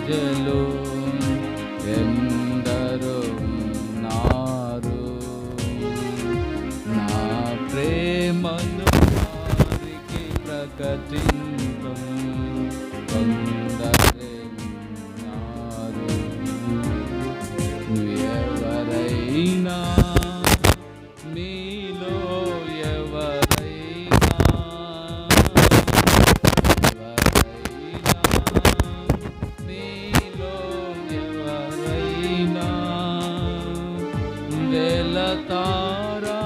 ప్రజలు ఎందరో ఉన్నారు, నా ప్రేమను వారికి ప్రకటింపు కొందరే ఉన్నారు. ఎవరైనా మీలో ఎవరైనా మీలో ఎవరైనా వెళతారా,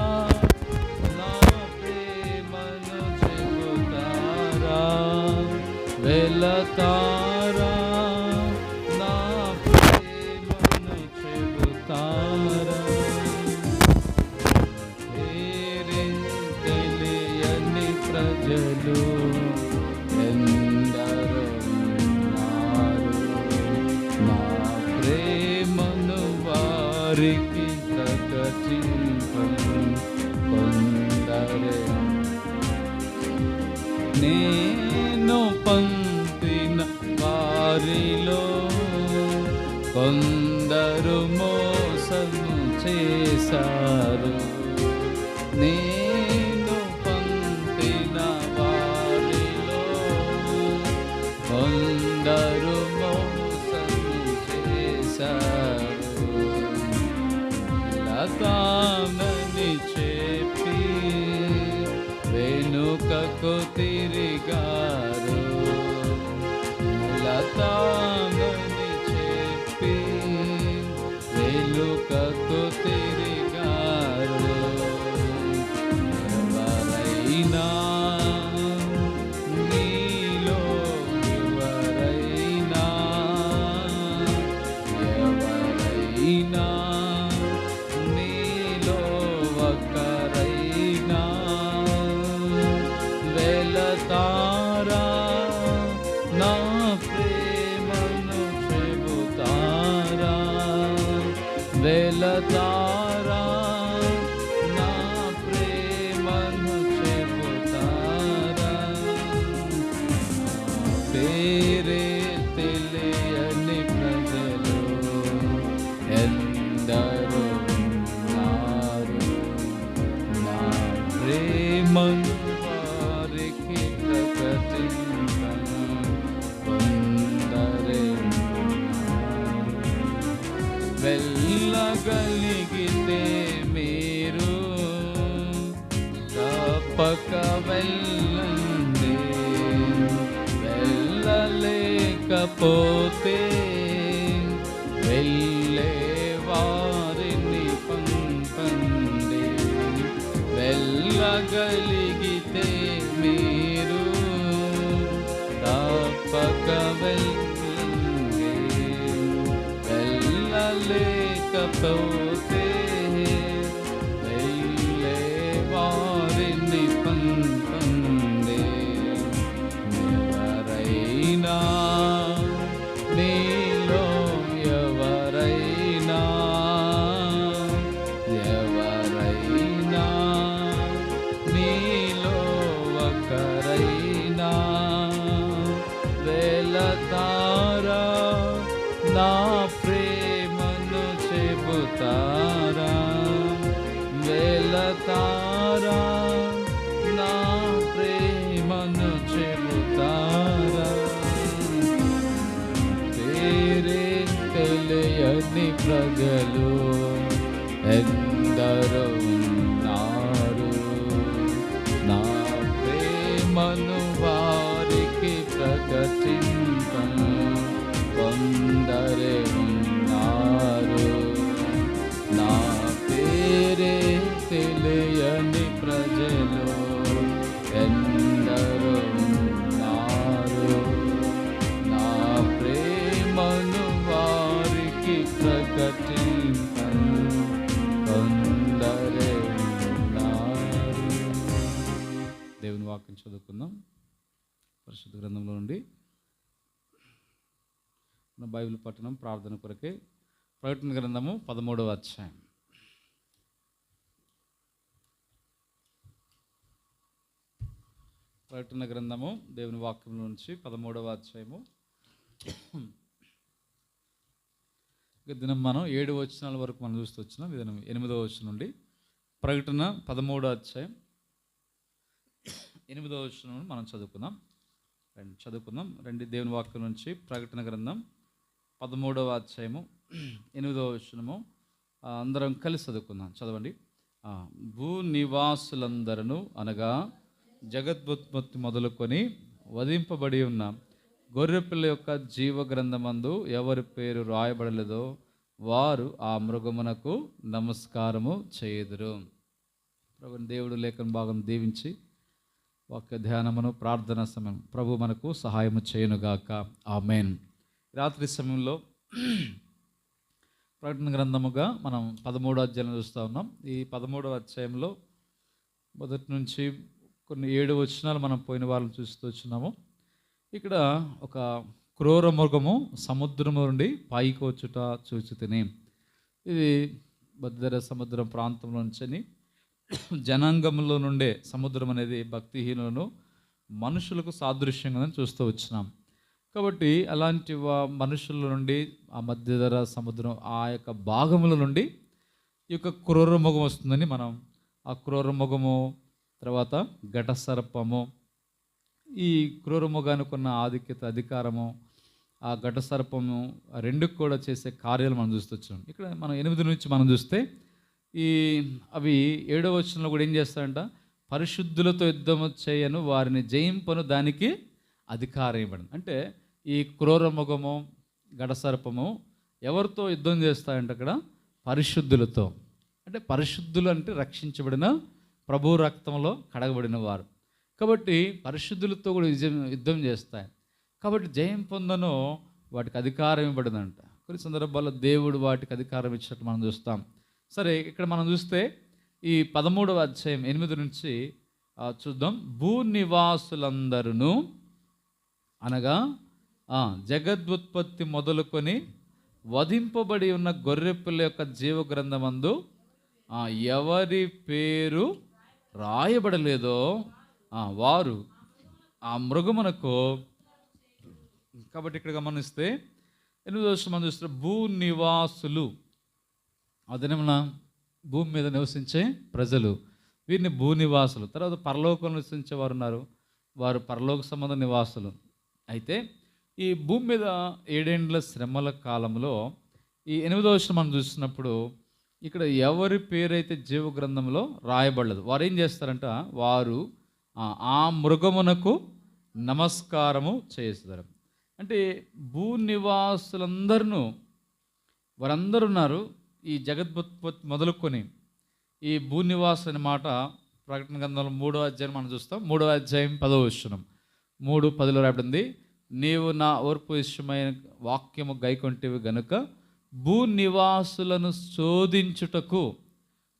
నా ప్రేమను చెబుతారా, వెళతారా, నా ప్రేమను చెబుతారా. పేరే తెలియని ప్రజలు ఎందరో ఉన్నారు, నా ప్రేమను వారికి ప్రకటింపను కొందరే. నేను పంపిన వారిలో కొందరు మోసము చేశారు, నేను పంపిన వారిలో కొందరు మోసము చేశారు. లతామని చెప్పి వెనుకకు తిరిగారు, లతామని చెప్పి వెనుకకు తిరిగారు. ఎవరైనా మీలో ఎవరైనా ఎవరైనా మీలో ఒకరైనా వెళతారా, నా ప్రేమను చెబుతారా, వెళతారా, నా ప్రేమను చెబుతారా. పేరే తెలియని ప్రజలు ఎందరో ఉన్నారు, నా ప్రేమను వారికి ప్రకటింపను కొందరే ఉన్నారు. వెళ్ళగలిగితే మీరు తప్పక వెళ్ళండి, వెళ్ళలేకపోతే వెళ్ళే వారిని పంపండి. వెళ్ళగలిగితే మీరు తప్పక వెళ్ళండి, వెళ్ళలేకపోతే వెళ్ళే వారిని పంపండి. ఎవరైనా మీలో ఎవరైనా ఎవరైనా మీలో ఒకరైనా వెళతారా, నా ప్రేమను చెబుతారా, వెళతారా, నా ప్రేమను చెబుతారా. పేరే తెలియని ప్రజలు ఎందరో ఉన్నారు, నా ప్రేమను వారికి ప్రకటింపను కొందరే ఉన్నారు. నా పేరే తెలియని ప్రజలు ఎందరో ఉన్నారు, నా ప్రేమను వారికి ప్రకటింపను కొందరే ఉన్నారు. దేవుని వాక్యం చదువుకుందాం. పరిశుద్ధ గ్రంథంలో నుండి మన బైబిల్ పట్టణం ప్రార్థన కొరకే ప్రకటన గ్రంథము 13వ అధ్యాయం. ప్రకటన గ్రంథము దేవుని వాక్యం నుంచి 13వ అధ్యాయము దినం మనం 7 వచనాల వరకు మనం చూస్తూ వచ్చినాం. ఈ దినం 8వ వచనం నుండి ప్రకటన 13వ అధ్యాయం 8వ వచనం మనం చదువుకుందాం. రండి దేవుని వాక్యం నుంచి ప్రకటన గ్రంథం 13వ అధ్యాయము 8వ వచనము అందరం కలిసి చదువుకుందాం. చదవండి. భూ నివాసులందరూ అనగా జగద్భుత్పత్తి మొదలుకొని వధింపబడి ఉన్న గొర్రెపిల్ల యొక్క జీవ గ్రంథమందు ఎవరి పేరు రాయబడలేదో వారు ఆ మృగమునకు నమస్కారము చేయుదురు. ప్రభు దేవుడు లేఖన భాగం దీవించి వాక్య ధ్యానమును ప్రార్థన సమయం ప్రభు మనకు సహాయము చేయునుగాక. ఆమేన్. రాత్రి సమయంలో ప్రకటన గ్రంథముగా మనం 13వ అధ్యాయం చూస్తూ ఉన్నాం. ఈ 13వ అధ్యాయంలో మొదటి నుంచి కొన్ని 7 వచనాలు మనం పోయిన వారం చూస్తూ వచ్చినాము. ఇక్కడ ఒక క్రూర మృగము సముద్రం నుండి పైకి వచ్చుట చూచితిని. ఇది బద్దర సముద్రం ప్రాంతంలో నుంచి జనాంగంలో నుండే సముద్రం అనేది భక్తిహీనులను మనుషులకు సాదృశ్యంగా చూస్తూ వచ్చినాం. కాబట్టి అలాంటి మనుషుల నుండి ఆ మధ్యధర సముద్రం ఆ యొక్క భాగముల నుండి ఈ యొక్క క్రూర మృగం వస్తుందని మనం ఆ క్రూర మృగము తర్వాత ఘట సర్పము, ఈ క్రూర మృగానికి ఉన్న ఆధిక్యత అధికారము ఆ ఘట సర్పము రెండుకు కూడా చేసే కార్యాలు మనం చూస్తూ వచ్చాం. ఇక్కడ మనం 8 నుంచి మనం చూస్తే అవి 7వ వచనంలో కూడా ఏం చేస్తారంట, పరిశుద్ధులతో యుద్ధము చేయను వారిని జయింపను దానికి అధికారం ఇవ్వడం. అంటే ఈ క్రూర మృగము ఘట సర్పము ఎవరితో యుద్ధం చేస్తాయంటే అక్కడ పరిశుద్ధులతో. అంటే పరిశుద్ధులు అంటే రక్షించబడిన ప్రభు రక్తంలో కడగబడిన వారు కాబట్టి పరిశుద్ధులతో కూడా యుద్ధం చేస్తాయి. కాబట్టి జయం పొందను వాటికి అధికారం ఇవ్వబడిందంట. కొన్ని సందర్భాల్లో దేవుడు వాటికి అధికారం ఇచ్చినట్టు మనం చూస్తాం. సరే, ఇక్కడ మనం చూస్తే ఈ 13వ అధ్యాయం 8 నుంచి చూద్దాం. భూ నివాసులందరూ అనగా జగద్వుత్పత్తి మొదలుకొని వధింపబడి ఉన్న గొర్రెపిల్ల యొక్క జీవ గ్రంథమందు ఎవరి పేరు రాయబడలేదో వారు ఆ మృగమునకు. కాబట్టి ఇక్కడ గమనిస్తే 8వ వచనం మనం చూస్తే భూ నివాసులు, ఆ దినమున భూమి మీద నివసించే ప్రజలు, వీరిని భూ నివాసులు. తర్వాత పరలోకంలో నివసించే వారు ఉన్నారు, వారు పరలోక సంబంధ నివాసులు. అయితే ఈ భూమి మీద 7 ఏండ్ల శ్రమల కాలంలో ఈ 8వ వచనం మనం చూసినప్పుడు ఇక్కడ ఎవరి పేరైతే జీవ గ్రంథంలో రాయబడలేదు వారు ఏం చేస్తారంట, వారు ఆ మృగమునకు నమస్కారము చేస్తారు. అంటే భూ నివాసులందరూ వారందరూ ఉన్నారు. ఈ జగద్భుత్పత్తి మొదలుకొని ఈ భూ నివాసు అనే మాట ప్రకటన గ్రంథంలో 3వ అధ్యాయం మనం చూస్తాం. 3వ అధ్యాయం 10వ వచనం 3:10 రాబడింది. నీవు నా ఓర్పు విషయమైన వాక్యము గైకొంటివి గనుక భూ నివాసులను శోధించుటకు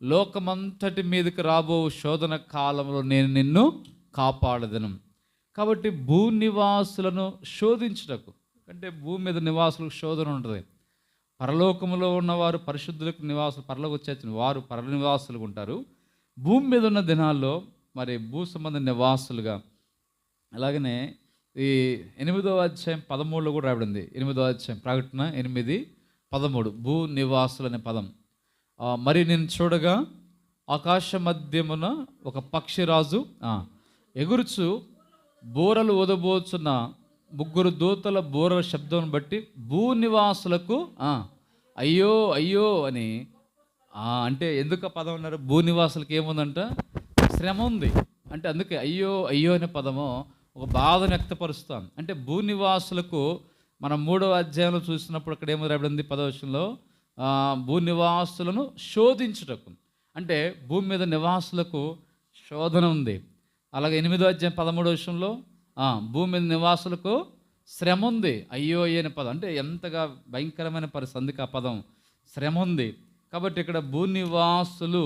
లోకమంతటి మీదకి రాబో శోధన కాలంలో నేను నిన్ను కాపాడదను. కాబట్టి భూ నివాసులను శోధించుటకు, అంటే భూమి మీద నివాసులకు శోధన ఉంటుంది. పరలోకములో ఉన్నవారు పరిశుద్ధులకు నివాసులు, పరలోకి వచ్చేసిన వారు పర నివాసులుగా ఉంటారు. భూమి మీద ఉన్న దినాల్లో మరి భూ సంబంధ నివాసులుగా. అలాగనే ఈ 8వ అధ్యాయం 13లో కూడా రాబడింది. 8వ అధ్యాయం ప్రకటన 8:13 భూ నివాసులు అనే పదం. మరి నేను చూడగా ఆకాశ మధ్యమున ఒక పక్షిరాజు ఎగురుచు బూరలు ఊదబోచున్న 3 దూతల బూరల శబ్దం బట్టి భూ నివాసులకు అయ్యో అయ్యో అని. అంటే ఎందుకు ఆ పదం అన్నారు? భూ నివాసులకు ఏముందంట, శ్రమ ఉంది. అంటే అందుకే అయ్యో అయ్యో అనే పదము ఒక బాధను వ్యక్తపరుస్తాం. అంటే భూ నివాసులకు మనం 3వ అధ్యాయంలో చూసినప్పుడు అక్కడ ఏమో రాబడింది 10వ వచనంలో భూ నివాసులను శోధించుటకు. అంటే భూమి మీద నివాసులకు శోధన ఉంది. అలాగే 8వ అధ్యాయం 13వ వచనంలో భూమి మీద నివాసులకు శ్రమ ఉంది. అయ్యో అయ్యో అనే పదం అంటే ఎంతగా భయంకరమైన పరిస్థితి, అందుకే ఆ పదం శ్రమ ఉంది. కాబట్టి ఇక్కడ భూ నివాసులు,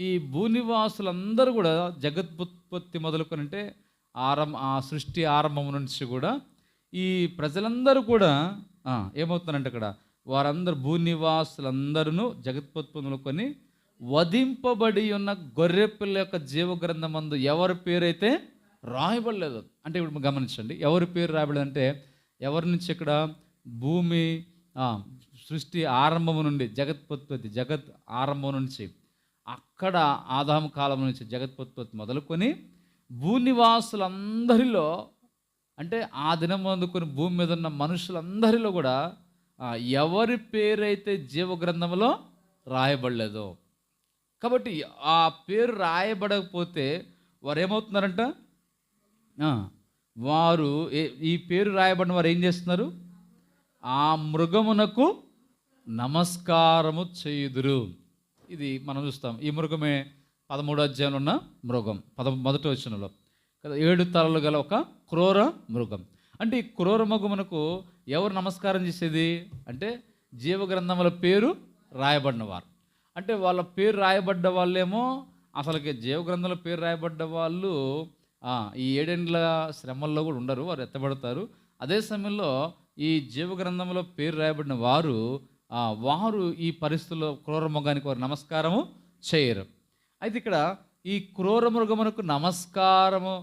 ఈ భూ నివాసులందరూ కూడా జగద్భుత్పత్తి మొదలుకొని అంటే ఆ సృష్టి ఆరంభం నుంచి కూడా ఈ ప్రజలందరూ కూడా ఏమవుతున్నారంటే అక్కడ వారందరూ భూ నివాసులందరూ జగత్పత్తుకొని వధింపబడి ఉన్న గొర్రెపిల్ల యొక్క జీవ గ్రంథమందు ఎవరి పేరైతే రాయబడలేదు. అంటే ఇప్పుడు గమనించండి, ఎవరి పేరు రాయబడలేదంటే ఎవరి నుంచి ఇక్కడ భూమి సృష్టి ఆరంభము నుండి జగత్ ఆరంభం నుంచి అక్కడ ఆదాము కాలం నుంచి జగత్పత్పత్తి మొదలుకొని భూనివాసులందరిలో, అంటే ఆ దినం అందుకొని భూమి మీద ఉన్న మనుషులందరిలో కూడా ఎవరి పేరైతే జీవగ్రంథంలో రాయబడలేదో, కాబట్టి ఆ పేరు రాయబడకపోతే వారు ఏమవుతున్నారంట, వారు ఈ పేరు రాయబడిన వారు ఏం చేస్తున్నారు, ఆ మృగమునకు నమస్కారము చేయుదురు. ఇది మనం చూస్తాం. ఈ మృగమే 13వ అధ్యాయంలో ఉన్న మృగం, 1 వచనంలో కదా, 7 తలలు గల ఒక క్రూర మృగం. అంటే ఈ క్రూర మృగమునకు ఎవరు నమస్కారం చేసేది అంటే జీవగ్రంథముల పేరు రాయబడిన వారు. అంటే వాళ్ళ పేరు రాయబడ్డ వాళ్ళేమో అసలుకి జీవగ్రంథంలో పేరు రాయబడ్డ వాళ్ళు ఈ 7 ఏండ్ల శ్రమల్లో కూడా ఉండరు, వారు ఎత్తబడతారు. అదే సమయంలో ఈ జీవగ్రంథంలో పేరు రాయబడిన వారు ఈ పరిస్థితుల్లో క్రూర మృగానికి వారు నమస్కారము చేయరు. అయితే ఇక్కడ ఈ క్రూర మృగమునకు నమస్కారము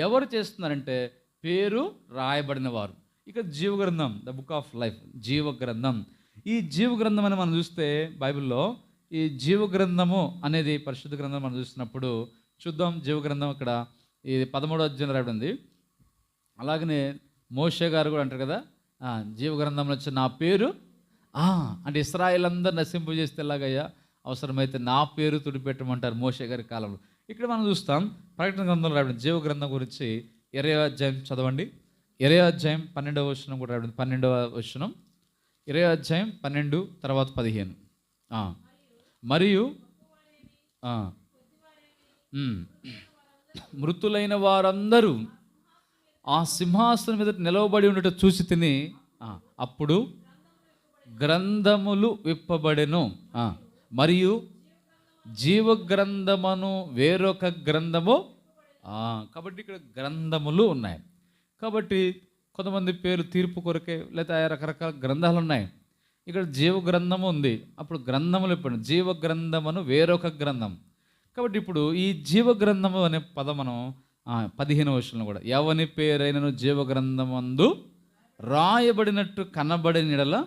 ఎవరు చేస్తున్నారంటే పేరు రాయబడిన వారు. ఇక జీవగ్రంథం, ద బుక్ ఆఫ్ లైఫ్, జీవగ్రంథం. ఈ జీవగ్రంథం అని మనం చూస్తే బైబిల్లో ఈ జీవగ్రంథము అనేది పరిశుద్ధ గ్రంథం మనం చూసినప్పుడు చూద్దాం. జీవగ్రంథం ఇక్కడ ఈ 13వ అధ్యాయంలో రాయబడింది. అలాగనే మోషే గారు కూడా అంటారు కదా, జీవగ్రంథంలో వచ్చి నా పేరు అంటే ఇశ్రాయేల్ అందరూ నశింపు చేస్తే ఎలాగయ్యా, అవసరమైతే నా పేరు తుడిపెట్టమంటారు మోషే గారి కాలంలో. ఇక్కడ మనం చూస్తాం ప్రకటన గ్రంథంలో రాయబడింది జీవగ్రంథం గురించి. 20వ అధ్యాయం చదవండి. 20వ అధ్యాయం 12వ వచనం కూడా రాయబడింది. 12వ వచనం, 20వ అధ్యాయం 12 తర్వాత 15. మరియు మృతులైన వారందరూ ఆ సింహాసనం మీద నిలవబడి ఉండటం చూసి తిని అప్పుడు గ్రంథములు విప్పబడెను, మరియు జీవగ్రంథమును వేరొక గ్రంథము. కాబట్టి ఇక్కడ గ్రంథములు ఉన్నాయి. కాబట్టి కొంతమంది పేరు తీర్పు కొరకే, లేదా రకరకాల గ్రంథాలు ఉన్నాయి. ఇక్కడ జీవగ్రంథము ఉంది. అప్పుడు గ్రంథములు ఇప్పుడు జీవగ్రంథమును వేరొక గ్రంథం. కాబట్టి ఇప్పుడు ఈ జీవగ్రంథము అనే పదం మనం 15వ వచనంలో కూడా ఎవని పేరైనను జీవగ్రంథమందు రాయబడినట్టు కనబడిన యెడల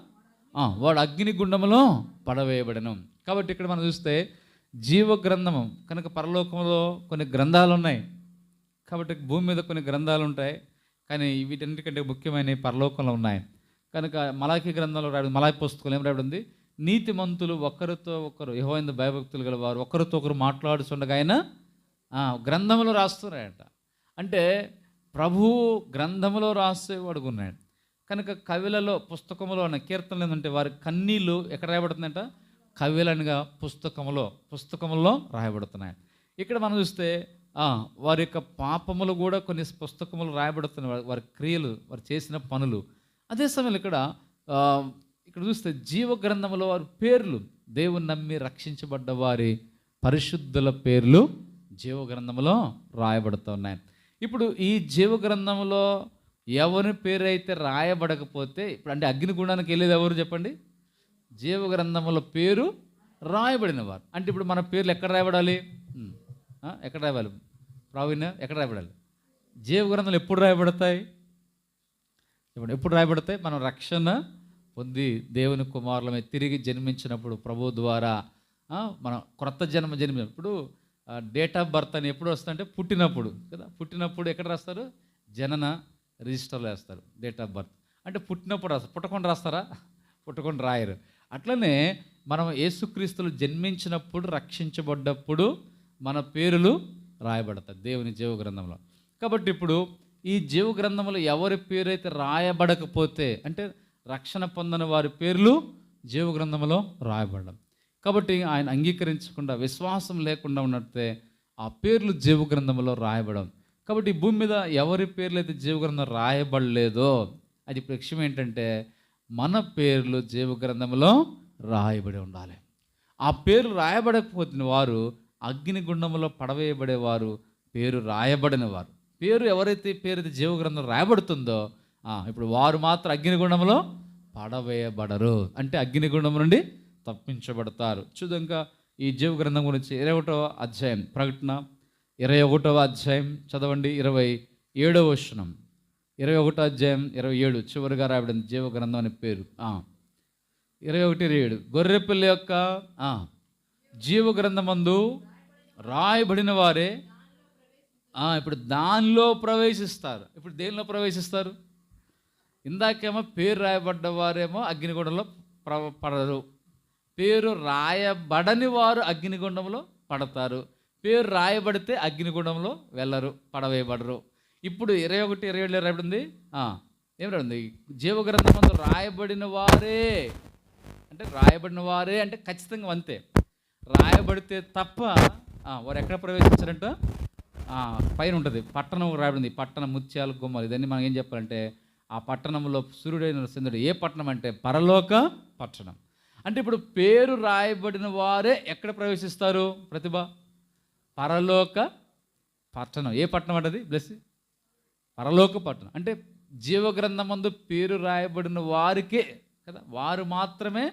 వాడు అగ్నిగుండములో పడవేయబడెను. కాబట్టి ఇక్కడ మనం చూస్తే జీవగ్రంథము కనుక పరలోకంలో కొన్ని గ్రంథాలు ఉన్నాయి. కాబట్టి భూమి మీద కొన్ని గ్రంథాలు ఉంటాయి, కానీ వీటన్నిటికంటే ముఖ్యమైన పరలోకంలో ఉన్నాయి. కనుక మలాఖీ గ్రంథంలో రాయబడింది, మలాఖీ పుస్తకంలో ఏం రాయబడింది, నీతిమంతులు ఒకరితో ఒకరు యెహోవా భయభక్తులు గల వారు ఒకరితో ఒకరు మాట్లాడుతుండగా ఆయన గ్రంథంలో రాస్తున్నాయట. అంటే ప్రభువు గ్రంథంలో రాసేవాడు ఉన్నాడు. కనుక కవిలలో పుస్తకంలో ఉన్న కీర్తనలు ఏంటంటే వారి కన్నీళ్ళు ఎక్కడ రాయబడుతుందంట, కవిలనిగా పుస్తకంలో రాయబడుతున్నాయి. ఇక్కడ మనం చూస్తే వారి యొక్క పాపములు కూడా కొన్ని పుస్తకములు రాయబడుతున్నాయి, వారి క్రియలు, వారు చేసిన పనులు. అదే సమయంలో ఇక్కడ చూస్తే జీవగ్రంథంలో వారి పేర్లు, దేవుని నమ్మి రక్షించబడ్డ వారి పరిశుద్ధుల పేర్లు జీవగ్రంథంలో రాయబడుతున్నాయి. ఇప్పుడు ఈ జీవగ్రంథంలో ఎవరి పేరు అయితే రాయబడకపోతే, ఇప్పుడు అంటే అగ్నిగుండానికి వెళ్ళేది ఎవరు చెప్పండి, జీవగ్రంథంలో పేరు రాయబడిన వారు. అంటే ఇప్పుడు మన పేర్లు ఎక్కడ రాయబడాలి, ఎక్కడ రాయబడాలి ప్రావీణ్య, ఎక్కడ రాయబడాలి? జీవగ్రంథాలు ఎప్పుడు రాయబడతాయి? ఎప్పుడు రాయబడతాయి? మనం రక్షణ పొంది దేవుని కుమారులమే తిరిగి జన్మించినప్పుడు, ప్రభు ద్వారా మనం క్రొత్త జన్మించినప్పుడు. డేట్ ఆఫ్ బర్త్ అని ఎప్పుడు వస్తుందంటే పుట్టినప్పుడు కదా. పుట్టినప్పుడు ఎక్కడ రాస్తారు? జనన రిజిస్టర్లో వేస్తారు డేట్ ఆఫ్ బర్త్. అంటే పుట్టినప్పుడు రాస్తారు, పుట్టకుండా రాస్తారా? పుట్టకుండా రాయరు. అట్లనే మనం యేసుక్రీస్తులు జన్మించినప్పుడు, రక్షించబడ్డప్పుడు మన పేర్లు రాయబడతాయి దేవుని జీవగ్రంథంలో. కాబట్టి ఇప్పుడు ఈ జీవగ్రంథంలో ఎవరి పేరు అయితే రాయబడకపోతే, అంటే రక్షణ పొందని వారి పేర్లు జీవగ్రంథంలో రాయబడడం. కాబట్టి ఆయన అంగీకరించకుండా, విశ్వాసం లేకుండా ఉన్నట్టే ఆ పేర్లు జీవగ్రంథంలో రాయబడడం. కాబట్టి ఈ భూమి మీద ఎవరి పేర్లు అయితే జీవగ్రంథం రాయబడలేదో, అది లక్ష్యం ఏంటంటే మన పేర్లు జీవగ్రంథంలో రాయబడి ఉండాలి. ఆ పేరు రాయబడకపోతున్న వారు అగ్నిగుండంలో పడవేయబడేవారు, పేరు రాయబడిన వారు. పేరు ఎవరైతే పేరు జీవగ్రంథం రాయబడుతుందో ఇప్పుడు వారు మాత్రం అగ్నిగుండంలో పడవేయబడరు, అంటే అగ్నిగుండం నుండి తప్పించబడతారు. చూద్దాం ఈ జీవగ్రంథం గురించి 21వ అధ్యాయం, ప్రకటన 21వ అధ్యాయం చదవండి. 27వ వచనం, 21వ అధ్యాయం 27 చివరిగా రాయబడింది జీవగ్రంథం అనే పేరు. 21:7 గొర్రెపిల్ల యొక్క జీవ గ్రంథమందు రాయబడిన వారే ఇప్పుడు దానిలో ప్రవేశిస్తారు. ఇప్పుడు దేనిలో ప్రవేశిస్తారు? ఇందాకేమో పేరు రాయబడ్డ వారేమో అగ్నిగుండంలో పడరు. పేరు రాయబడని వారు అగ్నిగుండంలో పడతారు. పేరు రాయబడితే అగ్నిగుండంలో వెళ్ళరు, పడవేయబడరు. ఇప్పుడు 21:27 రాయబడింది. ఏం రాబడింది? జీవగ్రంథమందు రాయబడిన వారే అంటే ఖచ్చితంగా అంతే. రాయబడితే తప్ప వారు ఎక్కడ ప్రవేశించారంట? పైన ఉంటుంది పట్టణం రాబడింది. పట్టణ ముత్యాలు గుమ్మలు. ఇదన్నీ మనం ఏం చెప్పాలంటే ఆ పట్టణంలో సూర్యుడైన చంద్రుడు. ఏ పట్టణం అంటే పరలోక పట్టణం. అంటే ఇప్పుడు పేరు రాయబడిన వారే ఎక్కడ ప్రవేశిస్తారు? ప్రతిభ పరలోక పట్టణం. ఏ పట్టణం అంటది? బ్లెస్ పరలోక పట్టణం. అంటే జీవగ్రంథమందు పేరు రాయబడిన వారికే కదా, వారు మాత్రమే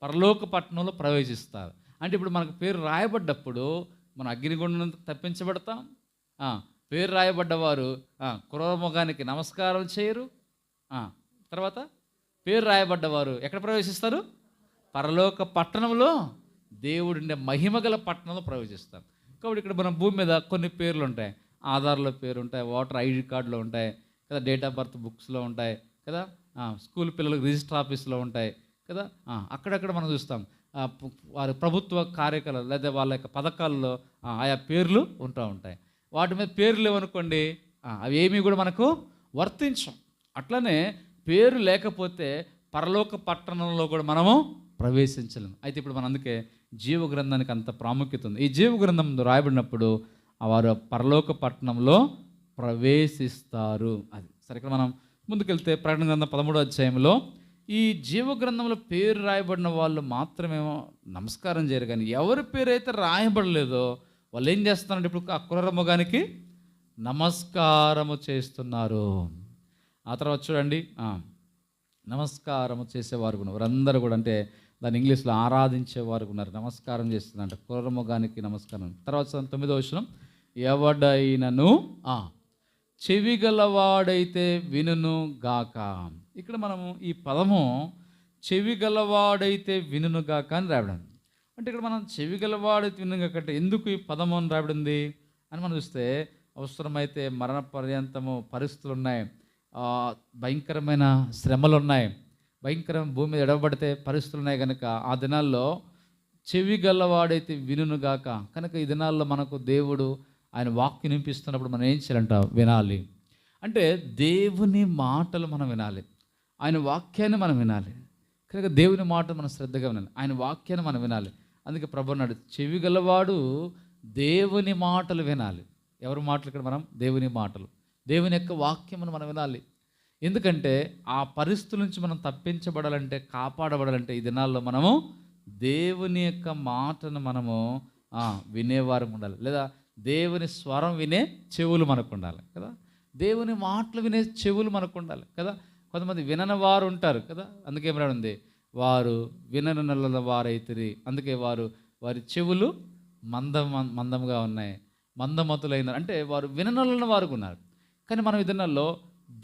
పరలోక పట్టణంలో ప్రవేశిస్తారు. అంటే ఇప్పుడు మనకు పేరు రాయబడ్డప్పుడు మనం అగ్నిగుండం తప్పించబడతాం. పేరు రాయబడ్డవారు క్రూరముఖానికి నమస్కారం చేయరు. తర్వాత పేరు రాయబడ్డవారు ఎక్కడ ప్రవేశిస్తారు? పరలోక పట్టణంలో దేవుడి మహిమగల పట్టణంలో ప్రవేశిస్తారు. కాబట్టి ఇక్కడ మన భూమి మీద కొన్ని పేర్లు ఉంటాయి. ఆధార్లో పేరు ఉంటాయి, ఓటర్ ఐడి కార్డులో ఉంటాయి కదా, డేట్ ఆఫ్ బర్త్ బుక్స్లో ఉంటాయి కదా, స్కూల్ పిల్లలకు రిజిస్టర్ ఆఫీస్లో ఉంటాయి కదా. అక్కడక్కడ మనం చూస్తాం వారి ప్రభుత్వ కార్యకలాపాలు లేదా వాళ్ళ యొక్క పథకాల్లో ఆయా పేర్లు ఉంటూ ఉంటాయి. వాటి మీద పేర్లు లేవనుకోండి, అవి ఏమీ కూడా మనకు వర్తించం. అట్లనే పేరు లేకపోతే పరలోక పట్టణంలో కూడా మనము ప్రవేశించలేము. అయితే ఇప్పుడు మనం అందుకే జీవ గ్రంథానికి అంత ప్రాముఖ్యత ఉంది. ఈ జీవ గ్రంథం రాయబడినప్పుడు వారు పరలోక పట్టణంలో ప్రవేశిస్తారు. అది సరే. ఇక్కడ మనం ముందుకెళ్తే ప్రకటన గ్రంథం 13వ అధ్యాయంలో ఈ జీవ గ్రంథంలో పేరు రాయబడిన వాళ్ళు మాత్రమేమో నమస్కారం చేయరు, కానీ ఎవరి పేరు అయితే రాయబడలేదో వాళ్ళు ఏం చేస్తున్నారంటే ఇప్పుడు ఆ క్రూరముఖానికి నమస్కారము చేస్తున్నారు. ఆ తర్వాత చూడండి, నమస్కారము చేసేవారు కూడా వారందరూ కూడా, అంటే దాని ఇంగ్లీష్లో ఆరాధించేవారు ఉన్నారు. నమస్కారం చేస్తుందంట క్రూరముఖానికి నమస్కారం. తర్వాత 9వ వచనం, ఎవడైనను చెవిగలవాడైతే వినును గాక. ఇక్కడ మనము ఈ పదము చెవిగలవాడైతే వినును గాక అని రాయడం. అంటే ఇక్కడ మనం చెవిగలవాడైతే వినును గాక అంటే ఎందుకు ఈ పదము అని రాయబడింది అని మనం చూస్తే, అవసరమైతే మరణ పర్యంతము పరిస్థితులు ఉన్నాయి, భయంకరమైన శ్రమలు ఉన్నాయి, భయంకరమైన భూమి మీద ఎడవబడితే పరిస్థితులు ఉన్నాయి. కనుక ఆ దినాల్లో చెవిగలవాడైతే వినునుగాక. కనుక ఈ దినాల్లో మనకు దేవుడు ఆయన వాక్యం వినిపిస్తున్నప్పుడు మనం ఏం చేయాలంట? వినాలి. అంటే దేవుని మాటలు మనం వినాలి, ఆయన వాక్యాన్ని మనం వినాలి. కనుక దేవుని మాటలు మనం శ్రద్ధగా వినాలి, ఆయన వాక్యాన్ని మనం వినాలి. అందుకే ప్రభు అన్నాడు, చెవిగలవాడు దేవుని మాటలు వినాలి. ఎవరి మాటలు? ఇక్కడ మనం దేవుని మాటలు, దేవుని యొక్క వాక్యమును మనం వినాలి. ఎందుకంటే ఆ పరిస్థితుల నుంచి మనం తప్పించబడాలంటే, కాపాడబడాలంటే ఈ దినాల్లో మనము దేవుని యొక్క మాటను మనము వినేవారు ఉండాలి, లేదా దేవుని స్వరం వినే చెవులు మనకు ఉండాలి కదా. దేవుని మాటలు వినే చెవులు మనకు ఉండాలి కదా. కొంతమంది వినని వారు ఉంటారు కదా. అందుకే ఉంది, వారు వినని నల్ల వారైతిరి. అందుకే వారి చెవులు మందంగా ఉన్నాయి, మందమతులైన, అంటే వారు విననొల్లని వారు ఉన్నారు. కానీ మనం ఈ దినాల్లో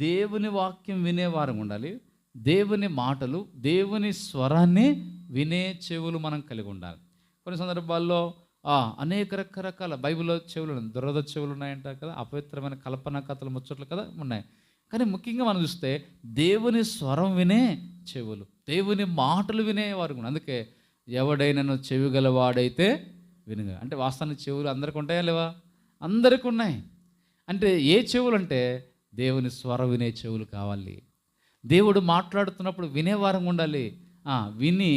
దేవుని వాక్యం వినేవారు ఉండాలి, దేవుని మాటలు, దేవుని స్వరాన్ని వినే చెవులు మనం కలిగి ఉండాలి. కొన్ని సందర్భాల్లో అనేక రకరకాల బైబిల్లో చెవులు, దురద చెవులు ఉన్నాయంటారు కదా, అపవిత్రమైన కల్పన కథలు ముచ్చట్లు కదా ఉన్నాయి. కానీ ముఖ్యంగా మనం చూస్తే దేవుని స్వరం వినే చెవులు, దేవుని మాటలు వినేవారు. అందుకే ఎవడైనాను చెవిగలవాడైతే వినుగా. అంటే వాస్తవానికి చెవులు అందరికీ ఉంటాయా లేవా? అందరికీ ఉన్నాయి. అంటే ఏ చెవులు అంటే దేవుని స్వరం వినే చెవులు కావాలి. దేవుడు మాట్లాడుతున్నప్పుడు వినేవారం ఉండాలి, విని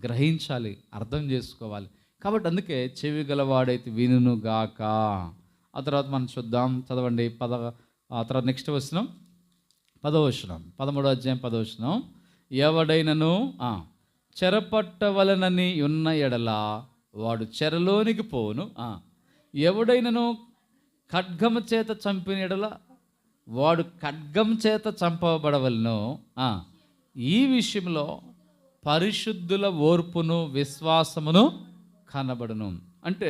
గ్రహించాలి, అర్థం చేసుకోవాలి. కాబట్టి అందుకే చెవి గలవాడైతే వినును గాక. ఆ తర్వాత మనం చూద్దాం, చదవండి. ఆ తర్వాత నెక్స్ట్ వచనం 10వ వచనం, 13వ అధ్యాయం 10వ వచనం, ఎవడైనను చెరపట్టవలనని ఉన్న ఎడల వాడు చెరలోనికి పోను, ఎవడైనను ఖడ్గము చేత చంపిన ఎడల వాడు ఖడ్గం చేత చంపబడవలను. ఈ విషయంలో పరిశుద్ధుల ఓర్పును విశ్వాసమును కనబడును. అంటే